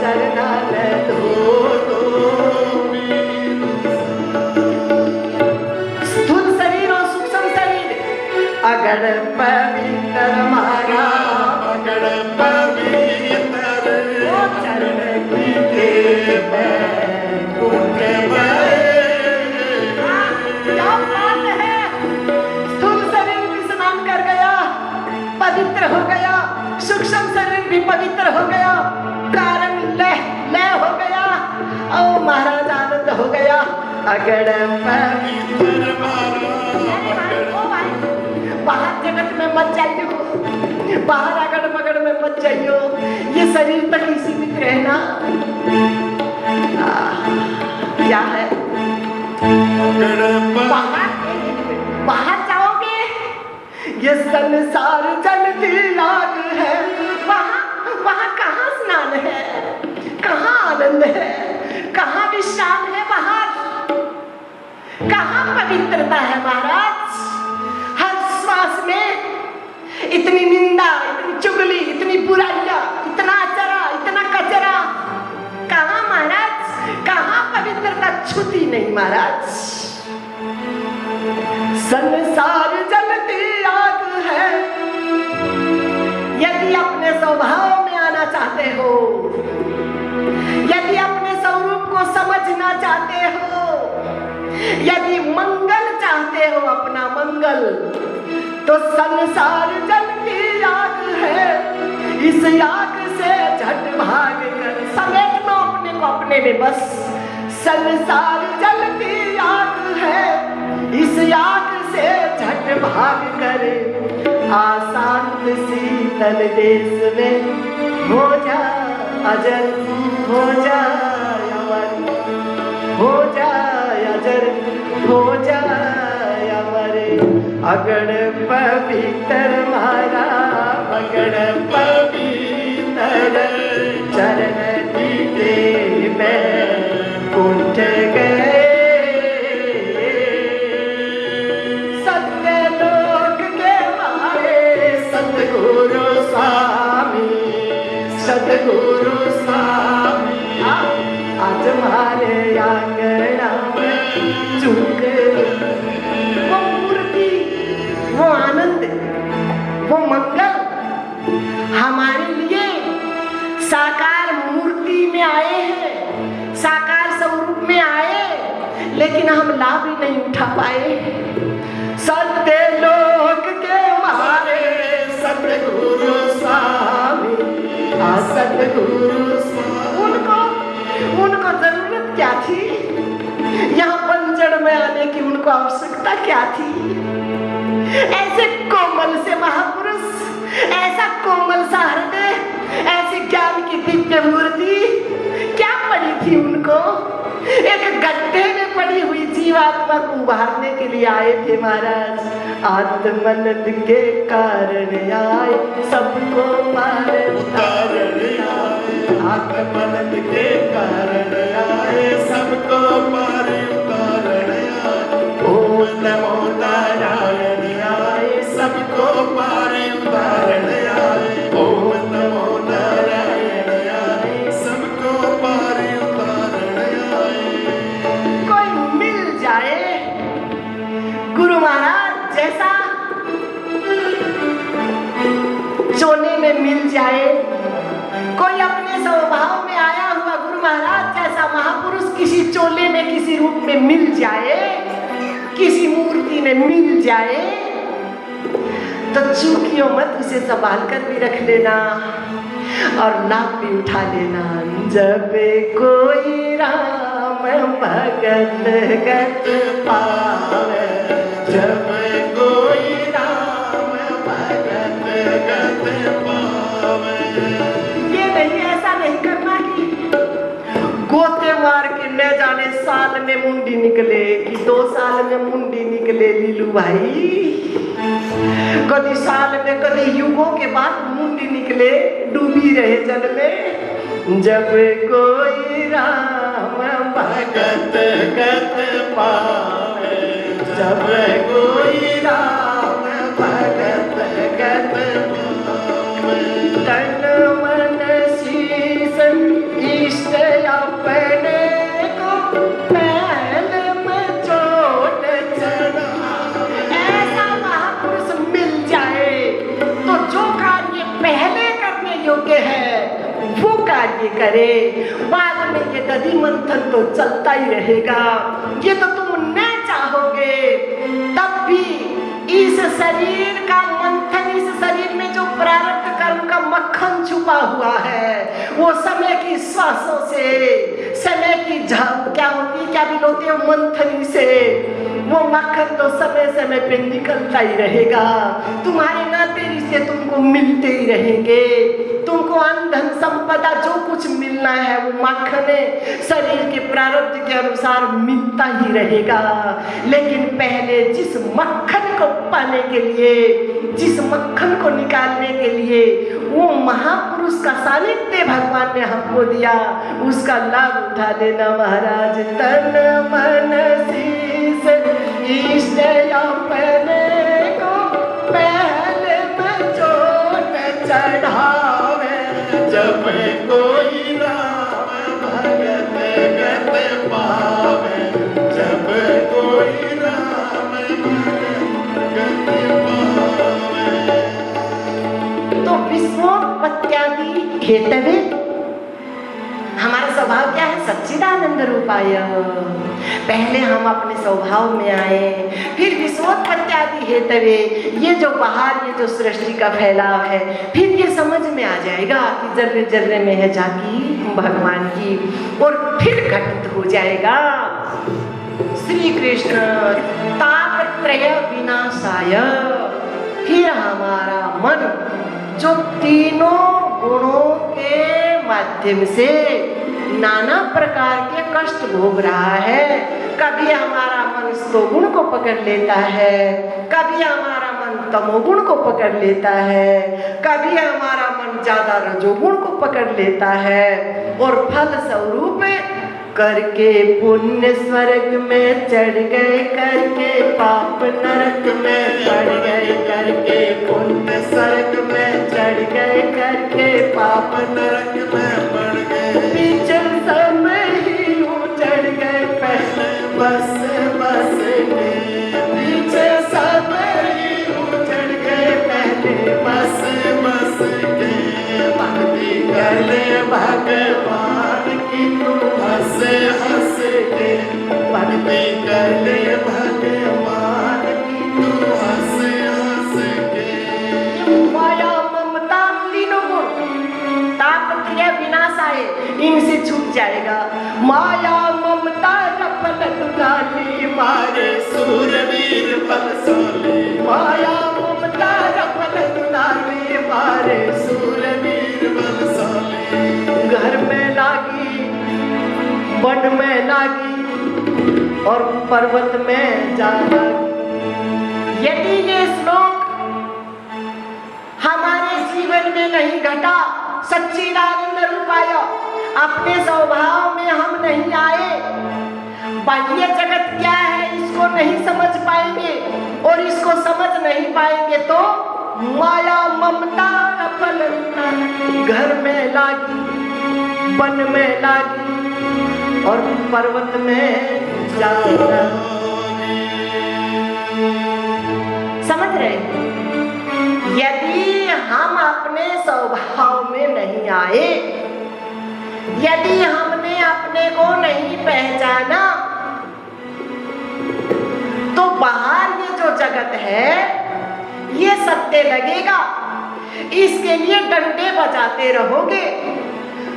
चरणा धो अगड़ पवित्र मारा, अगड़ पवित्र, चरण की देव कुंठ में। क्या बात है, स्थूल शरीर भी स्नान कर गया, पवित्र हो गया, सूक्ष्म शरीर भी पवित्र हो गया, कारण लय हो गया, ओ महाराज आनंद हो गया। अगड़ पवित्र मारा, बाहर जगत में मत जाइयो, बाहर अगड़ बगड़ में मत जाइयो, ये शरीर तक ही सीमित रहना। क्या है बाहर जाओगे, ये संसार जल की आग है, वहाँ कहाँ स्नान है, कहाँ आनंद है, कहाँ विश्राम है, बाहर कहाँ पवित्रता है महाराज। श्वास में इतनी निंदा, इतनी चुगली, इतनी बुराइयां, इतना अचरा, इतना कचरा, कहाँ महाराज, कहाँ पवित्रता छूती नहीं महाराज। संसार जलती आग है, यदि अपने स्वभाव में आना चाहते हो, यदि अपने स्वरूप को समझना चाहते हो, यदि मंगल चाहते हो, अपना मंगल, तो संसार जलती आग है, इस आग से झट भाग कर समेट लो अपने को अपने में बस। संसार जलती आग है, इस आग से झट भाग कर आशांत शीतल देश में हो जा अजर, हो जा अमर, हो जा अजर, हो जा अमर। अगड़ पवित्र मारा अगड़ पवित्र चरण दीजे में उठ गए सत्यलोक के मारे सतगुरु स्वामी, सतगुरु स्वामी। आज हमारे आंगना में झुक वो मूर्ति, वो आनंद, वो मंगल हमारे लिए साकार मूर्ति में आए हैं, साकार स्वरूप में आए, लेकिन हम लाभ ही नहीं उठा पाए। सत्य लोक के मारे सतगुरु स्वामी, सतगुरु स्वामी। उनको जरूरत क्या थी? यहाँ पंचड़ में आने की उनको आवश्यकता क्या थी? ऐसे कोमल से महापुरुष, ऐसा कोमल सा हृदय, ऐसे ज्ञान की दिव्य मूर्ति क्या पड़ी थी उनको? एक गड्ढे में पड़ी हुई जीवात्मा को उभारने के लिए आए थे महाराज। आत्मनद के कारण आए सबको पार उतारने आए, आत्मनद के कारण आए सबको पार उतारने आए। ओम नमो नारायण आए सबको पार उतारने आए, ओम नमो नारायण आए सबको पार उतारने आए। कोई मिल जाए गुरु महाराज जैसा, चोले में मिल जाए, कोई अपने स्वभाव में आया हुआ गुरु महाराज जैसा महापुरुष किसी चोले में किसी रूप में मिल जाए, किसी मूर्ति में मिल जाए, तो चूकियों मत, उसे संभाल कर भी रख लेना और लाभ भी उठा लेना। जब कोई राम भगत गत पावे, जब कोई राम भगत गत पावे। ये नहीं, ऐसा नहीं करना कि गोते मार के ले जाने साल में मुंडी निकले कि 2 साल में मुंडी निकले। लीलू भाई, कभी साल में कभी युगों के बाद मुंडी निकले, डूबी रहे जल में। जब कोई राम भगत गत पावे, जब कोई राम भगत गत पावे। तन मन शीस इष्ट अपने को पहल में चोट चढ़ा। ऐसा महापुरुष मिल जाए तो जो कार्य पहले करने योग्य है वो कार्य करे, बाद में ये दधि मंथन तो चलता ही रहेगा। ये तो तुम न चाहोगे तब भी इस शरीर का मंथन, इस शरीर में जो प्रारब्ध कर्म का मक्खन छुपा हुआ है वो समय की श्वासों से, समय की क्या होती, क्या बिलोती है, मंथनी से वो मक्खन तो समय समय पे निकलता ही रहेगा। तुम्हारे नाते रिश्ते तुमको मिलते ही रहेंगे। तुमको अंधन संपदा जो कुछ मिलना है वो मक्खन शरीर के प्रारब्ध के अनुसार मिलता ही रहेगा। लेकिन पहले जिस मक्खन को पाने के लिए, जिस मक्खन को निकालने के लिए वो महापुरुष का सानिध्य भगवान ने हमको दिया, उसका लाभ उठा लेना महाराज। तन मन शीस इष्ट अपने को पहले में चोट चढ़ावे। जब कोई राम भगत गत पावे, जब कोई राम भगत पावे। तो विश्वोत्पत्त्यादि हेतवे हमारा स्वभाव क्या है? सच्चिदानंद रूपाय। पहले हम अपने स्वभाव में आए, फिर विश्वोत्पत्त्यादि हेतवे, ये जो बाहर, ये जो सृष्टि का फैलाव है, फिर ये समझ में आ जाएगा कि जर्रे जर्रे में है जाकी भगवान की, और फिर घटित हो जाएगा श्री कृष्ण तापत्रय विनाशाय, फिर हमारा मन जो तीनों गुणों के माध्यम से नाना प्रकार के कष्ट भोग रहा है, कभी हमारा मन सतोगुण को पकड़ लेता है, कभी हमारा मन तमोगुण को पकड़ लेता है, कभी हमारा मन ज्यादा रजोगुण को पकड़ लेता है, और फल स्वरूप करके पुण्य स्वर्ग में चढ़ गए, करके पाप नरक में पड़ गए, करके पुण्य स्वर्ग में चढ़ गए, करके पाप नरक में पड़ गए, पीछे सब ही चढ़ गए, पहले बस बस के पीछे सब ही चढ़ गए, पहले बस बस के भक्ति कर ले भगवान की, तू हंस हंस के भक्ति कर ले भगवान की, तू हंस हंस के। माया ममता तीनों गुण तापत्रय विनाशाय, इनसे छूट जाएगा। माया ममता रपल दुलाली मारे सूरवीर बलशाली, माया ममता रपल दुलाली मारे सूरवीर बलशाली। घर में लागी, वन में लागी, और पर्वत में जा लागी। यदि ये श्लोक हमारे जीवन में नहीं घटा, सच्चिदानंद रूपाय अपने स्वभाव में हम नहीं आए, बाह्य जगत क्या है इसको नहीं समझ पाएंगे, और इसको समझ नहीं पाएंगे तो माया ममता रफल घर में लागी, वन में लागी, और पर्वत में जा समझ रहे। यदि हम अपने स्वभाव में नहीं आए, यदि हमने अपने को नहीं पहचाना, तो बाहर ये जो जगत है ये सत्य लगेगा, इसके लिए डंडे बजाते रहोगे,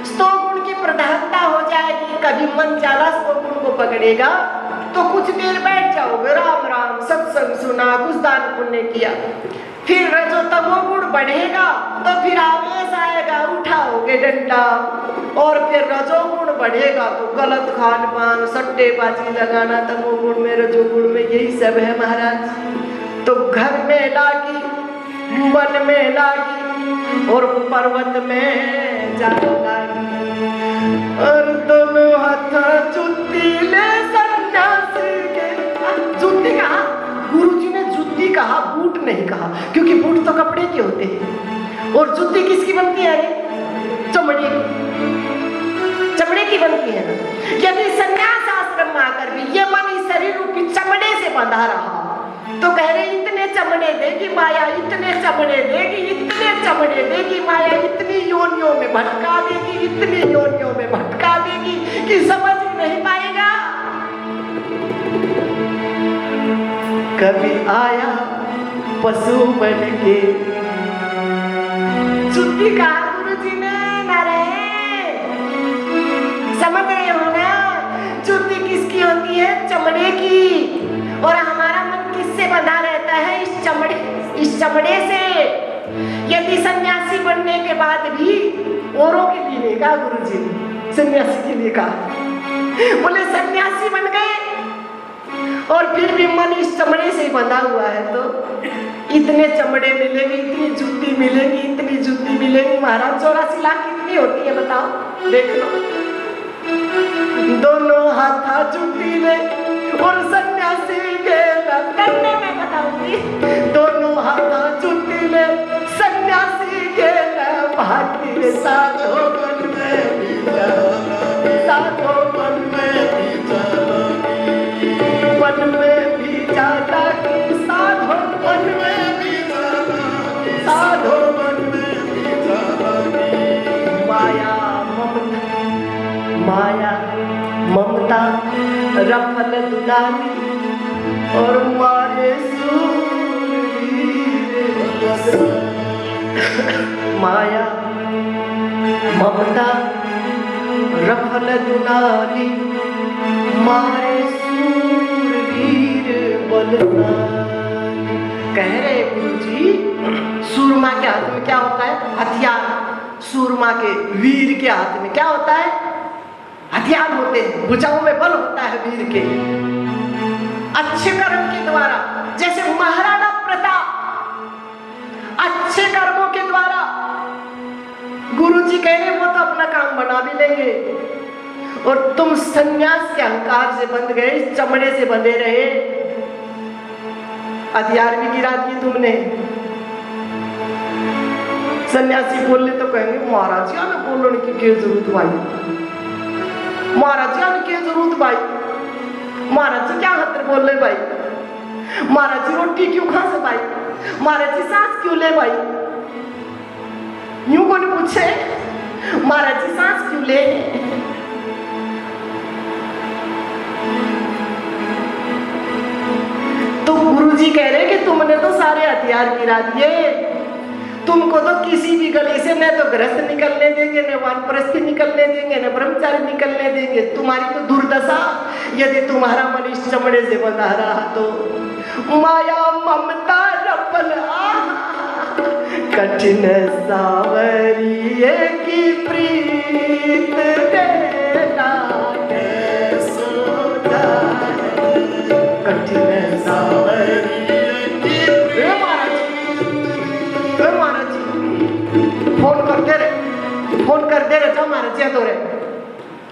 स्तोगुण की प्रधानता हो जाएगी। कभी मन ज्यादा स्तोगुण को पकड़ेगा तो कुछ देर बैठ जाओगे, राम राम सत्संग सुना, कुछ दान पुण्य किया, फिर रजो तमोगुण बढ़ेगा तो फिर आवेश आएगा, उठाओगे डंडा, और फिर रजोगुण बढ़ेगा तो गलत खान पान, सट्टेबाजी लगाना, तमोगुण में रजोगुण में यही सब है महाराज। तो घर में लागी, वन में लागी, और पर्वत में जा लागी, और दोनों हाथ जुत्ती ले सन्यासी के। जुत्ती कहा गुरुजी ने, जुत्ती कहा, बूट नहीं कहा, क्योंकि बूट तो कपड़े के होते हैं, और जुत्ती किसकी बनती है? चमड़े की, चमड़े की बनती है ना। यदि संन्यास आश्रम में आकर भी ये मन इस शरीर रूपी चमड़े से बंधा रहा, तो कह रहे इतने चमड़े देगी माया, इतने चमड़े देगी, इतने चमड़े देगी माया, इतनी योनियों में भटका देगी, इतनी योनियों में भटका देगी कि समझ ही नहीं पाएगा। कभी आया पशु बन के, जुत्ती कहा गुरुजी ने, नारे समझ रहे हो ना, जुत्ती किसकी होती है? चमड़े की, और हमारा मन किससे बंधा रहता है? इस चमड़े से। यदि सन्यासी बनने के बाद भी औरों के लिए कहा गुरुजी ने, सन्यासी के लिए कहा, बोले सन्यासी बन गए और फिर भी मन इस चमड़े से ही बंधा हुआ है, तो इतने चमड़े मिलेंगे, इतनी जूती मिलेगी, इतनी जूती मिलेगी। महाराज 84 लाख कितनी होती है बताओ, देख लो। दोनों हाथ जूती ले और सन्यासी के करने में बताऊंगी, दोनों हाथ जूती ले सन्यासी के भाग्य साधो मन में भी जाओगी, साधो मन में भी जाओगी, मन में भी जाता कि साधो मन में भी जाओगी, साधो मन में भी जाओगी। माया ममता, माया ममता रफल दुलाली और मारे माया ममता रफल दुलाली मारे
बलशाली।
कह रहे गुरु जी, सूरमा के हाथ में क्या होता है? हथियार। सूरमा के, वीर के हाथ में क्या होता है? हथियार होते हैं, भुजाओं में बल होता है वीर के। अच्छे कर्म के द्वारा, जैसे महाराणा प्रताप अच्छे कर्मों के द्वारा, गुरुजी कह रहे वो तो अपना काम बना भी लेंगे, और तुम सन्यास के अहंकार से बंध गए, चमड़े से बंधे रहे, हथियार भी गिरा दिए तुमने। सन्यासी बोले तो कहेंगे महाराज जी ने बोलने की क्या जरूरत भाई, महाराज जी ने क्या जरूरत भाई, महाराज जी क्या हत्र बोल रहे भाई, महाराज जी रोटी क्यों खा से भाई, महाराज जी सांस क्यों ले भाई। यूं कोई पूछे महाराज जी सांस क्यों ले। तो गुरुजी कह रहे कि तुमने तो सारे हथियार गिरा दिए, तुमको तो किसी भी गली से न तो गृहस्थ निकलने देंगे, न वानप्रस्थी निकलने देंगे, न ब्रह्मचारी निकलने देंगे। तुम्हारी तो दुर्दशा, यदि तुम्हारा मन इस चमड़े से बंधा रहा तो। माया ममता रपल कठिन सावरिये की प्रीत देना कठिन सावरिये की। महाराज फोन कर दे रहे था महाराज जी, तो रे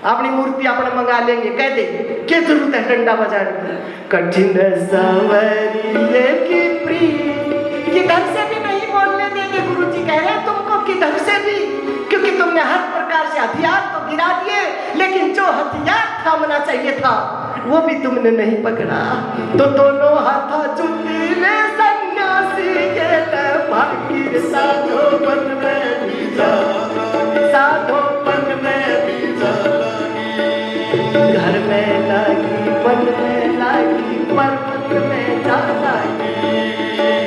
अपनी मूर्ति अपने मंगा लेंगे, कहते क्या जरूरत है डंडा बजाने की। कठिन सावरिये की प्रीत, किधर से भी नहीं बोलने देंगे गुरुजी कह रहे तुमको, किधर से भी, क्योंकि तुमने हर प्रकार से हथियार तो गिरा दिए, लेकिन जो हथियार थामना चाहिए था वो भी तुमने नहीं पकड़ा। तो दोनों हाथा चुटीले सन्यासी के भागी, साधोपन में भी जालानी, साधोपन में भी जालानी। घर में लागी, वन में लागी, पर्वत में जालानी,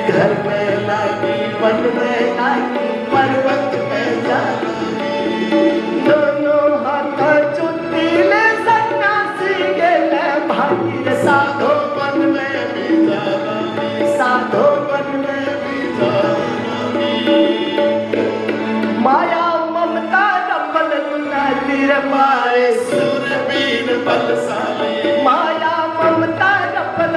घर में लागी, वन में लागी, पर्वत में जालानी। दोनों हाथा चुटीले सन्यासी के भागी, साधोपन में भी जालानी, साधोपन में भी जालानी। माया ममता रपल तीर मारे सूरवीर बलशाली, माया ममता रपल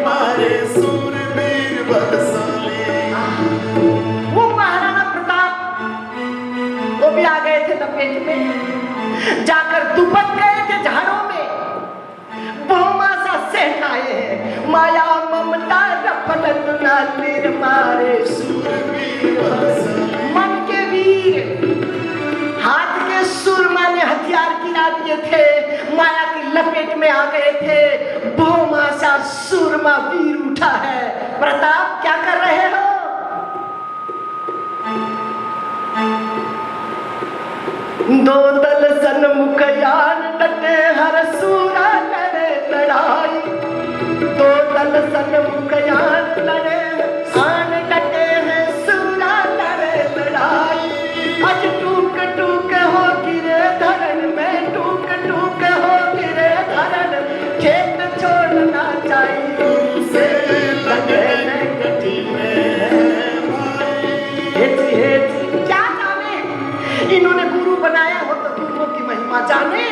मारे सूरवीर बलशाली। वो महाराणा प्रताप वो भी आ गए थे लपेट में, जाकर दुबक गए थे झाड़ों में, बहुमासा सेठ आए हैं। माया ममता रपल तीर मारे सूरवीर बलशाली। मन के वीर, हाथ के सूरमा ने हथियार गिरा दिए थे, माया की लपेट में आ गए थे, बहुमासा सूरमा वीर उठा है। प्रताप क्या कर रहे हो? दो दल सन्मुख यान डटे, हर सूरा लड़े लड़ाई। दो दल सन्मुख यान लड़े, आन डटे हैं सूरा लड़े लड़ाई। आज टूक टूक हो गिरे धरन में, टूक टूक हो गिरे धरन, खेत छोड़ना चाहिए उसे लगे कठिन है। क्या जाने इन्होंने गुरु बनाया हो तो गुरुओं की महिमा जाने,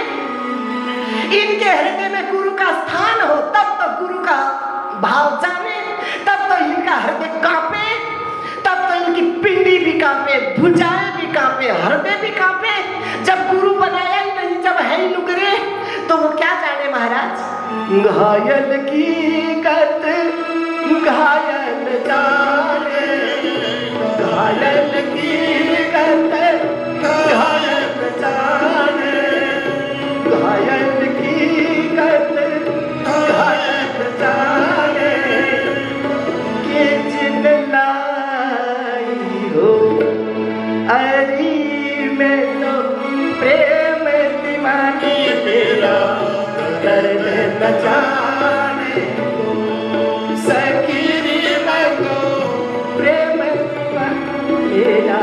इनके हृदय में गुरु का स्थान हो तब तो गुरु का भाव जाने, तब तो इनका हृदय कांपे, तब तो इनकी पिंडी भी कांपे, भुजाएं भी कांपे, हृदय भी कांपे। जब गुरु बनाया ही नहीं, जब है ही नुकरे, तो वो क्या जाने महाराज। घायल की कत घायल जाने, घायल की कत घायल जाने, घायल की कत घायल जाने। के जिन लाई हो अरी में तो प्रेम दीवानी तेरा दर्द न जाने को, सकीरी में को प्रेम दीवानी तेरा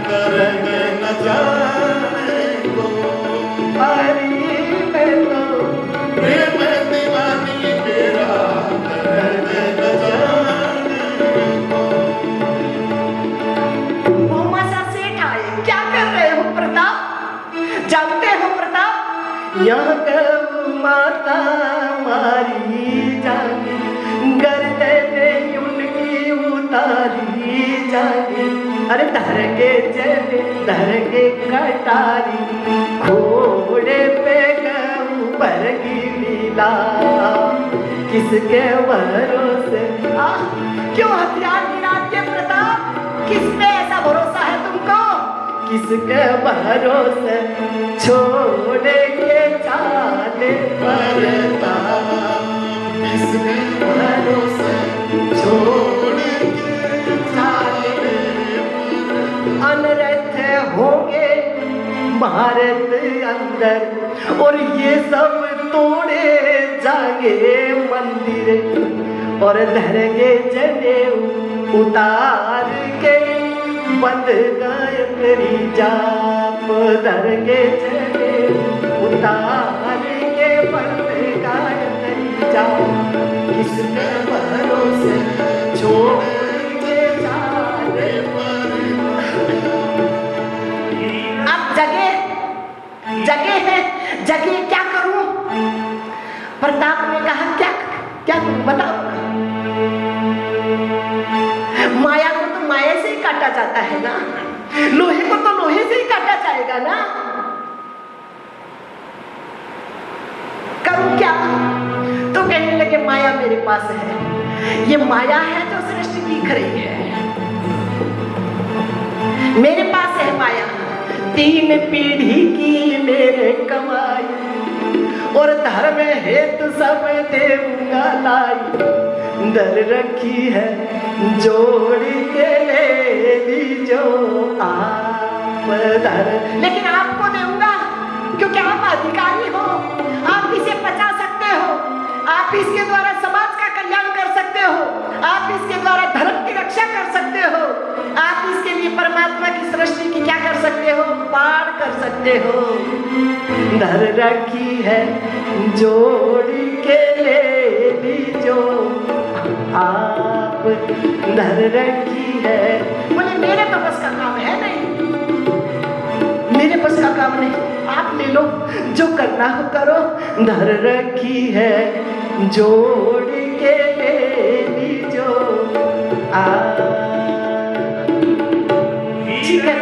दर्द न जाने को। अरी में तो प्रेम दीवानी तेरा यहाँ गौ माता मारी जागी, गर्दन उनकी उतारी जागी। अरे धरगे जने धरगे कटारी, घोड़े पे गऊ बरगी लीला, किसके भरोसे क्यों हथियार गिराते प्रताप, किस पे ऐसा भरोसा है तुमको? किसके भरोसे छोड़े के चाले
प्रताप, किसके भरोसे छोड़ के चाले।
अनरथ होंगे भारत अंदर और ये सब तोड़े जाएंगे मंदिर, और धरेंगे जनेऊ उतार के बंद गायत्री जाप, धरेंगे जनेऊ उतार के बंद गायत्री जाप, किसके भरोसे छोड़ के जाने। अब जगे जगे है, जगे क्या करूं? प्रताप ने कहा क्या क्या करूं बताओ। माया को तो माया से ही काटा जाता है ना, लोहे को तो लोहे से ही काटा जाएगा ना। करूं क्या? तो कहने लगे माया मेरे पास है, ये माया है जो सृष्टि दिख रही है, मेरे पास है माया। 3 पीढ़ी की मेरे कमाई, और धर्म हेतु सब देऊंगा लाई, दर रखी है जोड़ के ले लीजो आप दर। लेकिन आपको दूंगा क्योंकि आप अधिकारी हो, आप इसे बचा सकते हो, आप इसके द्वारा समाज का कल्याण कर सकते हो, आप इसके द्वारा धर्म की रक्षा कर सकते हो, आप इसके लिए परमात्मा की सृष्टि की क्या कर सकते हो? पार कर सकते हो। धर रखी है जोड़ के ले लीजो आप, धर रखी है। बोले मेरे तो बस का काम है नहीं, मेरे बस का काम नहीं, आप ले लो, जो करना हो करो। धर रखी है जोड़ के ले लीजो आप। ठीक है,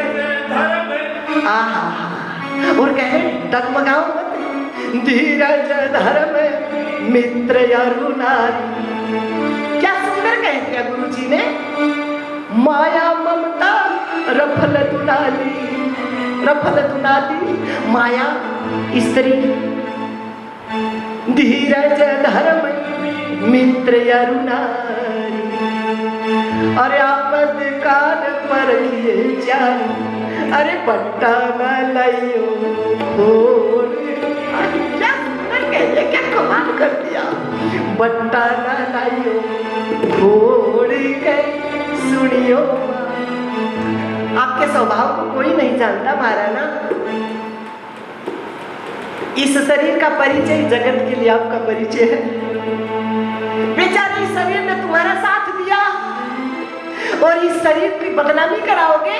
और कहे डगमगाओ मत, धीरज धर्म मित्र अरुणारी। क्या सुंदर कह दिया गुरु जी ने, माया ममता रफल दुलाली, रफल दुलाली माया स्त्री, धीरज धर्म मित्र अरुणारी। अरे आपद काल पर किए जान, अरे पट्टा न लाइयो खोल। क्या सुंदर कह दिया, क्या कमाल कर दिया। बट्टा न लाइयो खोल के सुनियो। आपके स्वभाव को कोई नहीं जानता महाराना, इस शरीर का परिचय जगत के लिए आपका परिचय है। बेचारे इस शरीर ने तुम्हारा साथ दिया और इस शरीर की बदनामी कराओगे।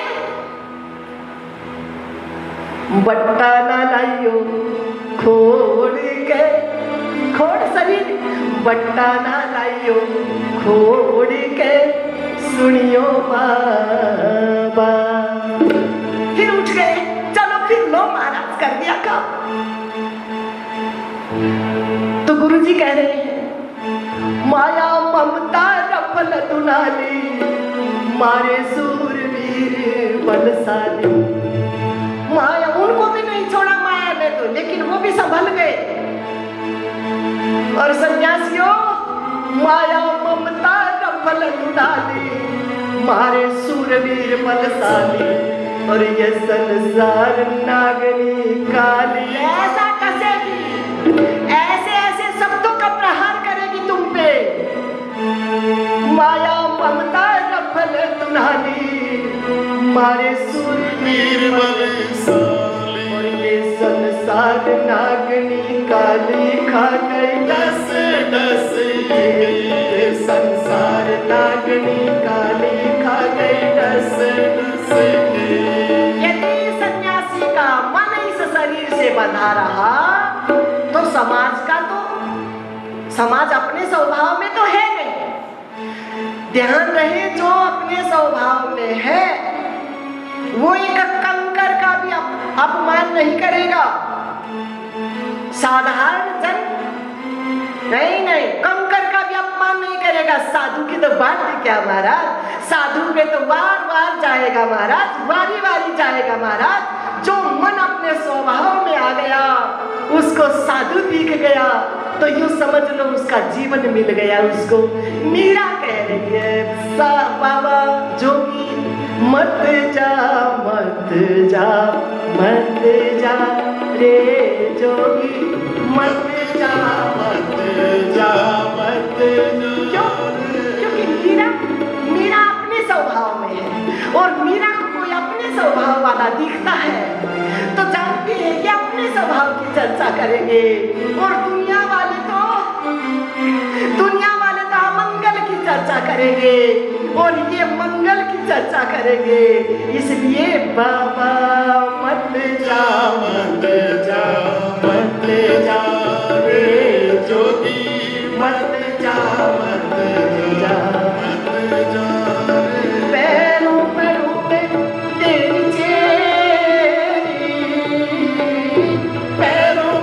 बट्टा ना लाइयो खोड़ के, खोड़ शरीर, बट्टा ना लाइयो खोड़ के सुनियो बाबा। फिर उठ गए, चलो फिर लो महाराज, कर दिया काम। तो गुरुजी कह रहे हैं माया ममता रफल दुलाली, मारे सूरवीर बलशाली। माया उनको भी नहीं छोड़ा माया ने तो, लेकिन वो भी संभल गए। और सन्यासियों, माया ममता रफल दुलाली, मारे सूरवीर बलशाली। और ये संसार नागनी काली ऐसा कसेगी, ऐसे ऐसे शब्दों का प्रहार करेगी तुम पे। माया ममता रफल दुलाली, मारे सूरवीर बलशाली। और ये संसार नागनी काली खा गई डस डस, ये संसार नागनी काली खा गई डस डस। यदि सन्यासी का मन इस शरीर से से बंधा रहा तो समाज अपने स्वभाव में तो है नहीं। ध्यान रहे, जो अपने स्वभाव में है वो एक कंकर का भी अपमान नहीं करेगा। साधारण जन नहीं कंकर का भी अपमान नहीं करेगा। साधु की तो बात ही क्या महाराज, साधु पे तो बार जाएगा महाराज, वारी जाएगा महाराज। जो मन अपने स्वभाव में आ गया उसको साधु दिख गया तो यूं समझ लो उसका जीवन मिल गया उसको। मीरा कह रही है बाबा जोगी मत जा रे जोगी मत जा। क्योंकि मीरा अपने स्वभाव में है और मीरा को कोई अपने स्वभाव वाला दिखता है तो जानते हैं कि अपने स्वभाव की चर्चा करेंगे। और दुनिया वाले तो अमंगल की चर्चा करेंगे और ये मंगल की चर्चा करेंगे। इसलिए बाबा मत जा रे जोगी मत जा। पैरों में तेरी चेरी, पैरों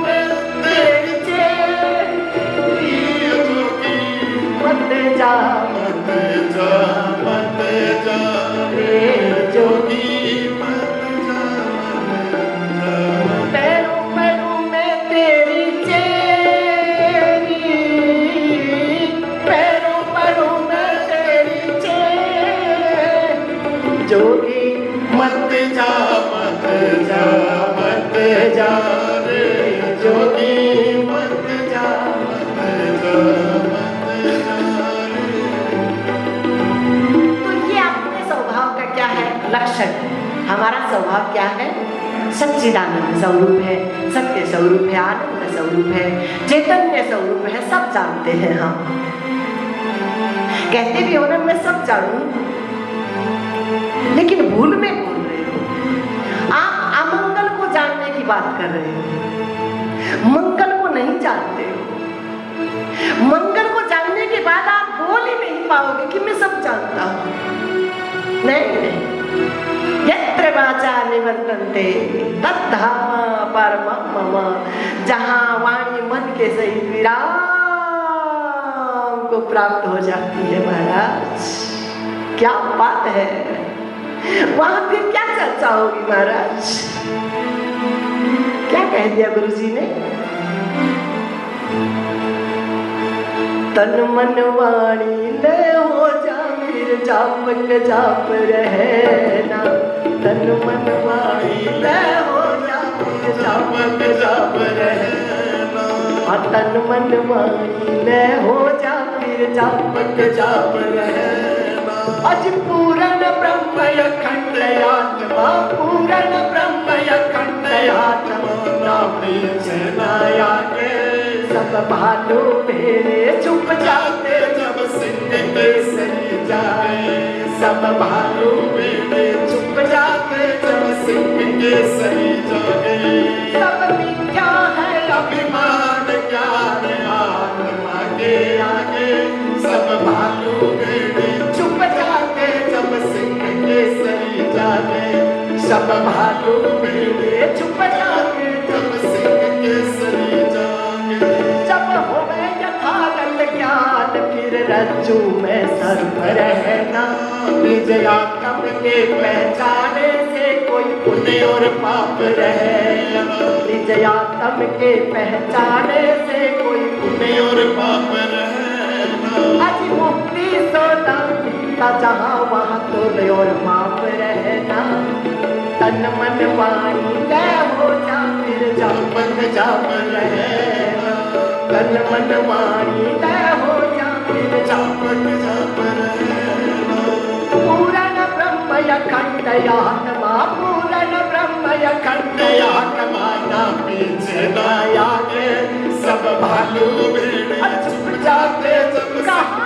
में तेरी चेरी मत जा रे जोगी। पैरों में तेरी चेरी, पैरों में तेरी चेरी जोगी मत जा रे जोगी मत जा। तो ये अपने स्वभाव का क्या है लक्षण? हमारा स्वभाव क्या है? सच्चिदानंद स्वरूप है, सत्य स्वरूप है, आनंद स्वरूप है, चैतन्य स्वरूप है। सब जानते हैं हम, कहते भी हो ना मैं सब जानूं, लेकिन भूल में बोल रहे हो। आप अमंगल को जानने की बात कर रहे हो, मंगल को नहीं जानते हो। मंगल को जानने के बाद आप बोल ही नहीं पाओगे कि मैं सब जानता हूं। नहीं, यत्र वाचा निवर्तन्ते तद्धाम परमं मम। जहां वाणी मन के सहित विराम को प्राप्त हो जाती है महाराज, क्या बात है। वहां फिर क्या चर्चा होगी महाराज? क्या कह दिया गुरुजी ने? तन मन वाणी ले हो जा फिर जाप रहना। तन मन वाणी ले हो जा फिर जाप रहना। तन मन वाणी ले हो जा फिर जाप रहना। अज पूर्ण ब्रह्म अखंड आत्मा, पूर्ण ब्रह्म अखंड आत्मा नाम चलाया के सब भालू मेरे चुप जाते जब सिंह केसरी जाए। सब भालू मेरे चुप जाते जब सिंह केसरी जाए। सब मिथ्या है अभिमान क्या है आत्मा के आगे। सब भालू मेरे चुप जाते जब सिंह केसरी जाए। सब भालू मेरे चुप जाते जब सिंह केसरी जाए। जब हो गए यथार्थ ज्ञान फिर रज्जू में सर्प रहना। निज आत्म के पहचाने से कोई पुण्य और पाप रहना। निज आत्म के पहचाने से कोई पुण्य और पाप रहना। अज मुक्ति सोना मिलता जहाँ वहाँ तो और माप रहना। तन मन वाणी लय हो जा फिर जाप रहना। तन मन वाणी लय हो जा फिर जाप रहना। पूर्ण ब्रह्म अखंड आत्मा, पूर्ण ब्रह्म अखंड आत्मा ना पीछे ना आगे। सब भालू चुप जाते जब कहाँ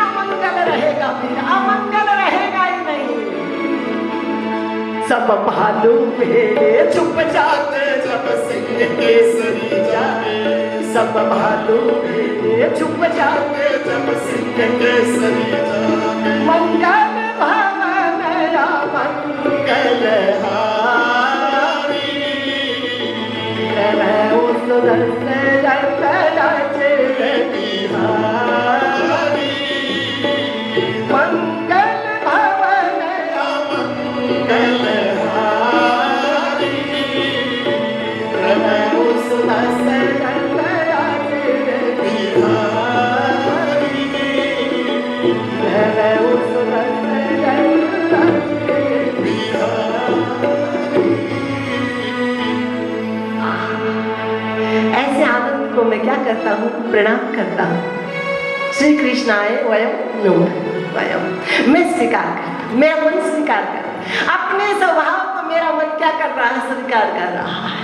अमंगल रहेगा? फिर अमंगल रहेगा ही नहीं। सब मालूम है
चुप जाते जब सिंह केसरी जाए,
सब मालूम है
चुप जाते जब सिंह केसरी जाए।
मंगल भवन मंगल
हारी
उस दर्शन
बिहारी,
मंगल भवन
मंगल हारी
उस दर्शन ऐसे आनंद को मैं क्या करता हूँ, प्रणाम करता हूँ। श्री कृष्ण आए वयम नुम वयम, मैं स्वीकार करता, मैं मन स्वीकार करता, अपने स्वभाव को मेरा मन क्या कर रहा है, स्वीकार कर रहा है।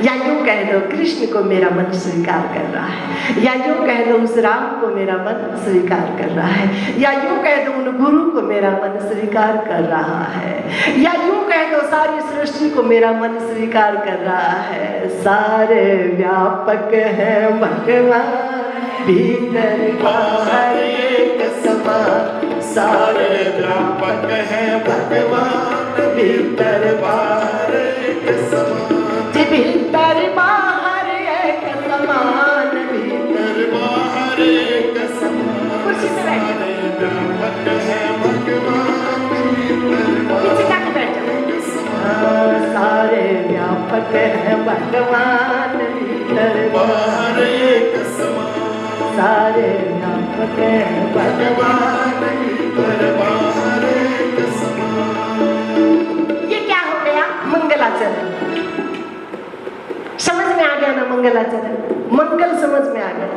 या यूं कह दो कृष्ण को मेरा मन स्वीकार कर रहा है, या यूं कह दो उस राम को मेरा मन स्वीकार कर रहा है, या यूं कह दो उन गुरु को मेरा मन स्वीकार कर रहा है, या यूं कह दो सारी सृष्टि को मेरा मन स्वीकार कर रहा है। सारे व्यापक है भगवान, भीतर बाहर एक समान,
सारे व्यापक है भगवान, भीतर बाहर एक समान।
भीतर बाहर एक समान,
भीतर बाहर एक समान।
कुर्सी पे बैठ
सारे व्यापक है भगवान, भीतर बाहर एक समान।
सारे व्यापक है भगवान,
भीतर बाहर एक समान।
ये क्या हो गया, मंगलाचरण समझ में आ गया ना, मंगलाचरण मंगल समझ में आ गया।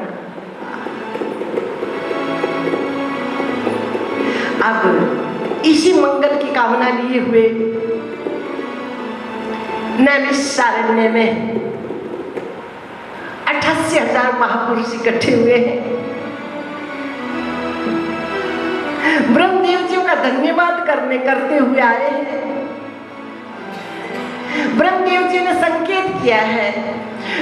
अब इसी मंगल की कामना लिए हुए नैमिषारण्य में 88,000 महापुरुष इकट्ठे हुए हैं। ब्रह्मदेव जी का धन्यवाद करते हुए आए हैं। ब्रह्मदेव जी ने संकेत किया है,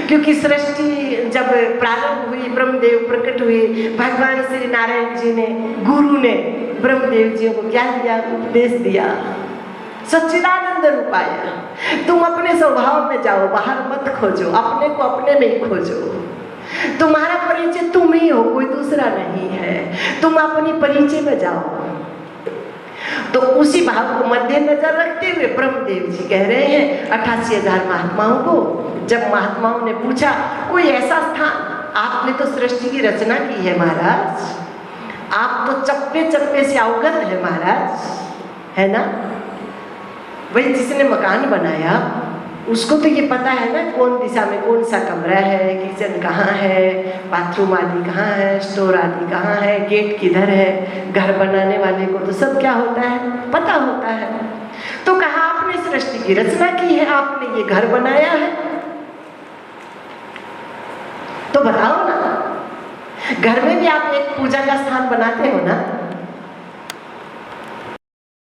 क्योंकि सृष्टि जब प्रारंभ हुई, ब्रह्मदेव प्रकट हुए, भगवान श्री नारायण जी ने, गुरु ने ब्रह्मदेव जी को क्या दिया, उपदेश दिया, सच्चिदानंद रूप आया। तुम अपने स्वभाव में जाओ, बाहर मत खोजो, अपने को अपने में ही खोजो। तुम्हारा परिचय तुम ही हो, कोई दूसरा नहीं है। तुम अपनी परिचय में जाओ। तो उसी भाव को मद्देनजर रखते हुए ब्रह्मदेव जी कह रहे हैं 88,000 महात्माओं को, जब महात्माओं ने पूछा कोई ऐसा स्थान, आपने तो सृष्टि की रचना की है महाराज, आप तो चप्पे चप्पे से अवगत है महाराज, है ना। वही जिसने मकान बनाया उसको तो ये पता है ना, कौन दिशा में कौन सा कमरा है, किचन कहाँ है, बाथरूम आदि कहाँ है, स्टोर आदि कहाँ है, गेट किधर है। घर बनाने वाले को तो सब क्या होता है, पता होता है। तो कहा आपने सृष्टि की रचना की है, आपने ये घर बनाया है, तो बताओ ना। घर में भी आप एक पूजा का स्थान बनाते हो ना,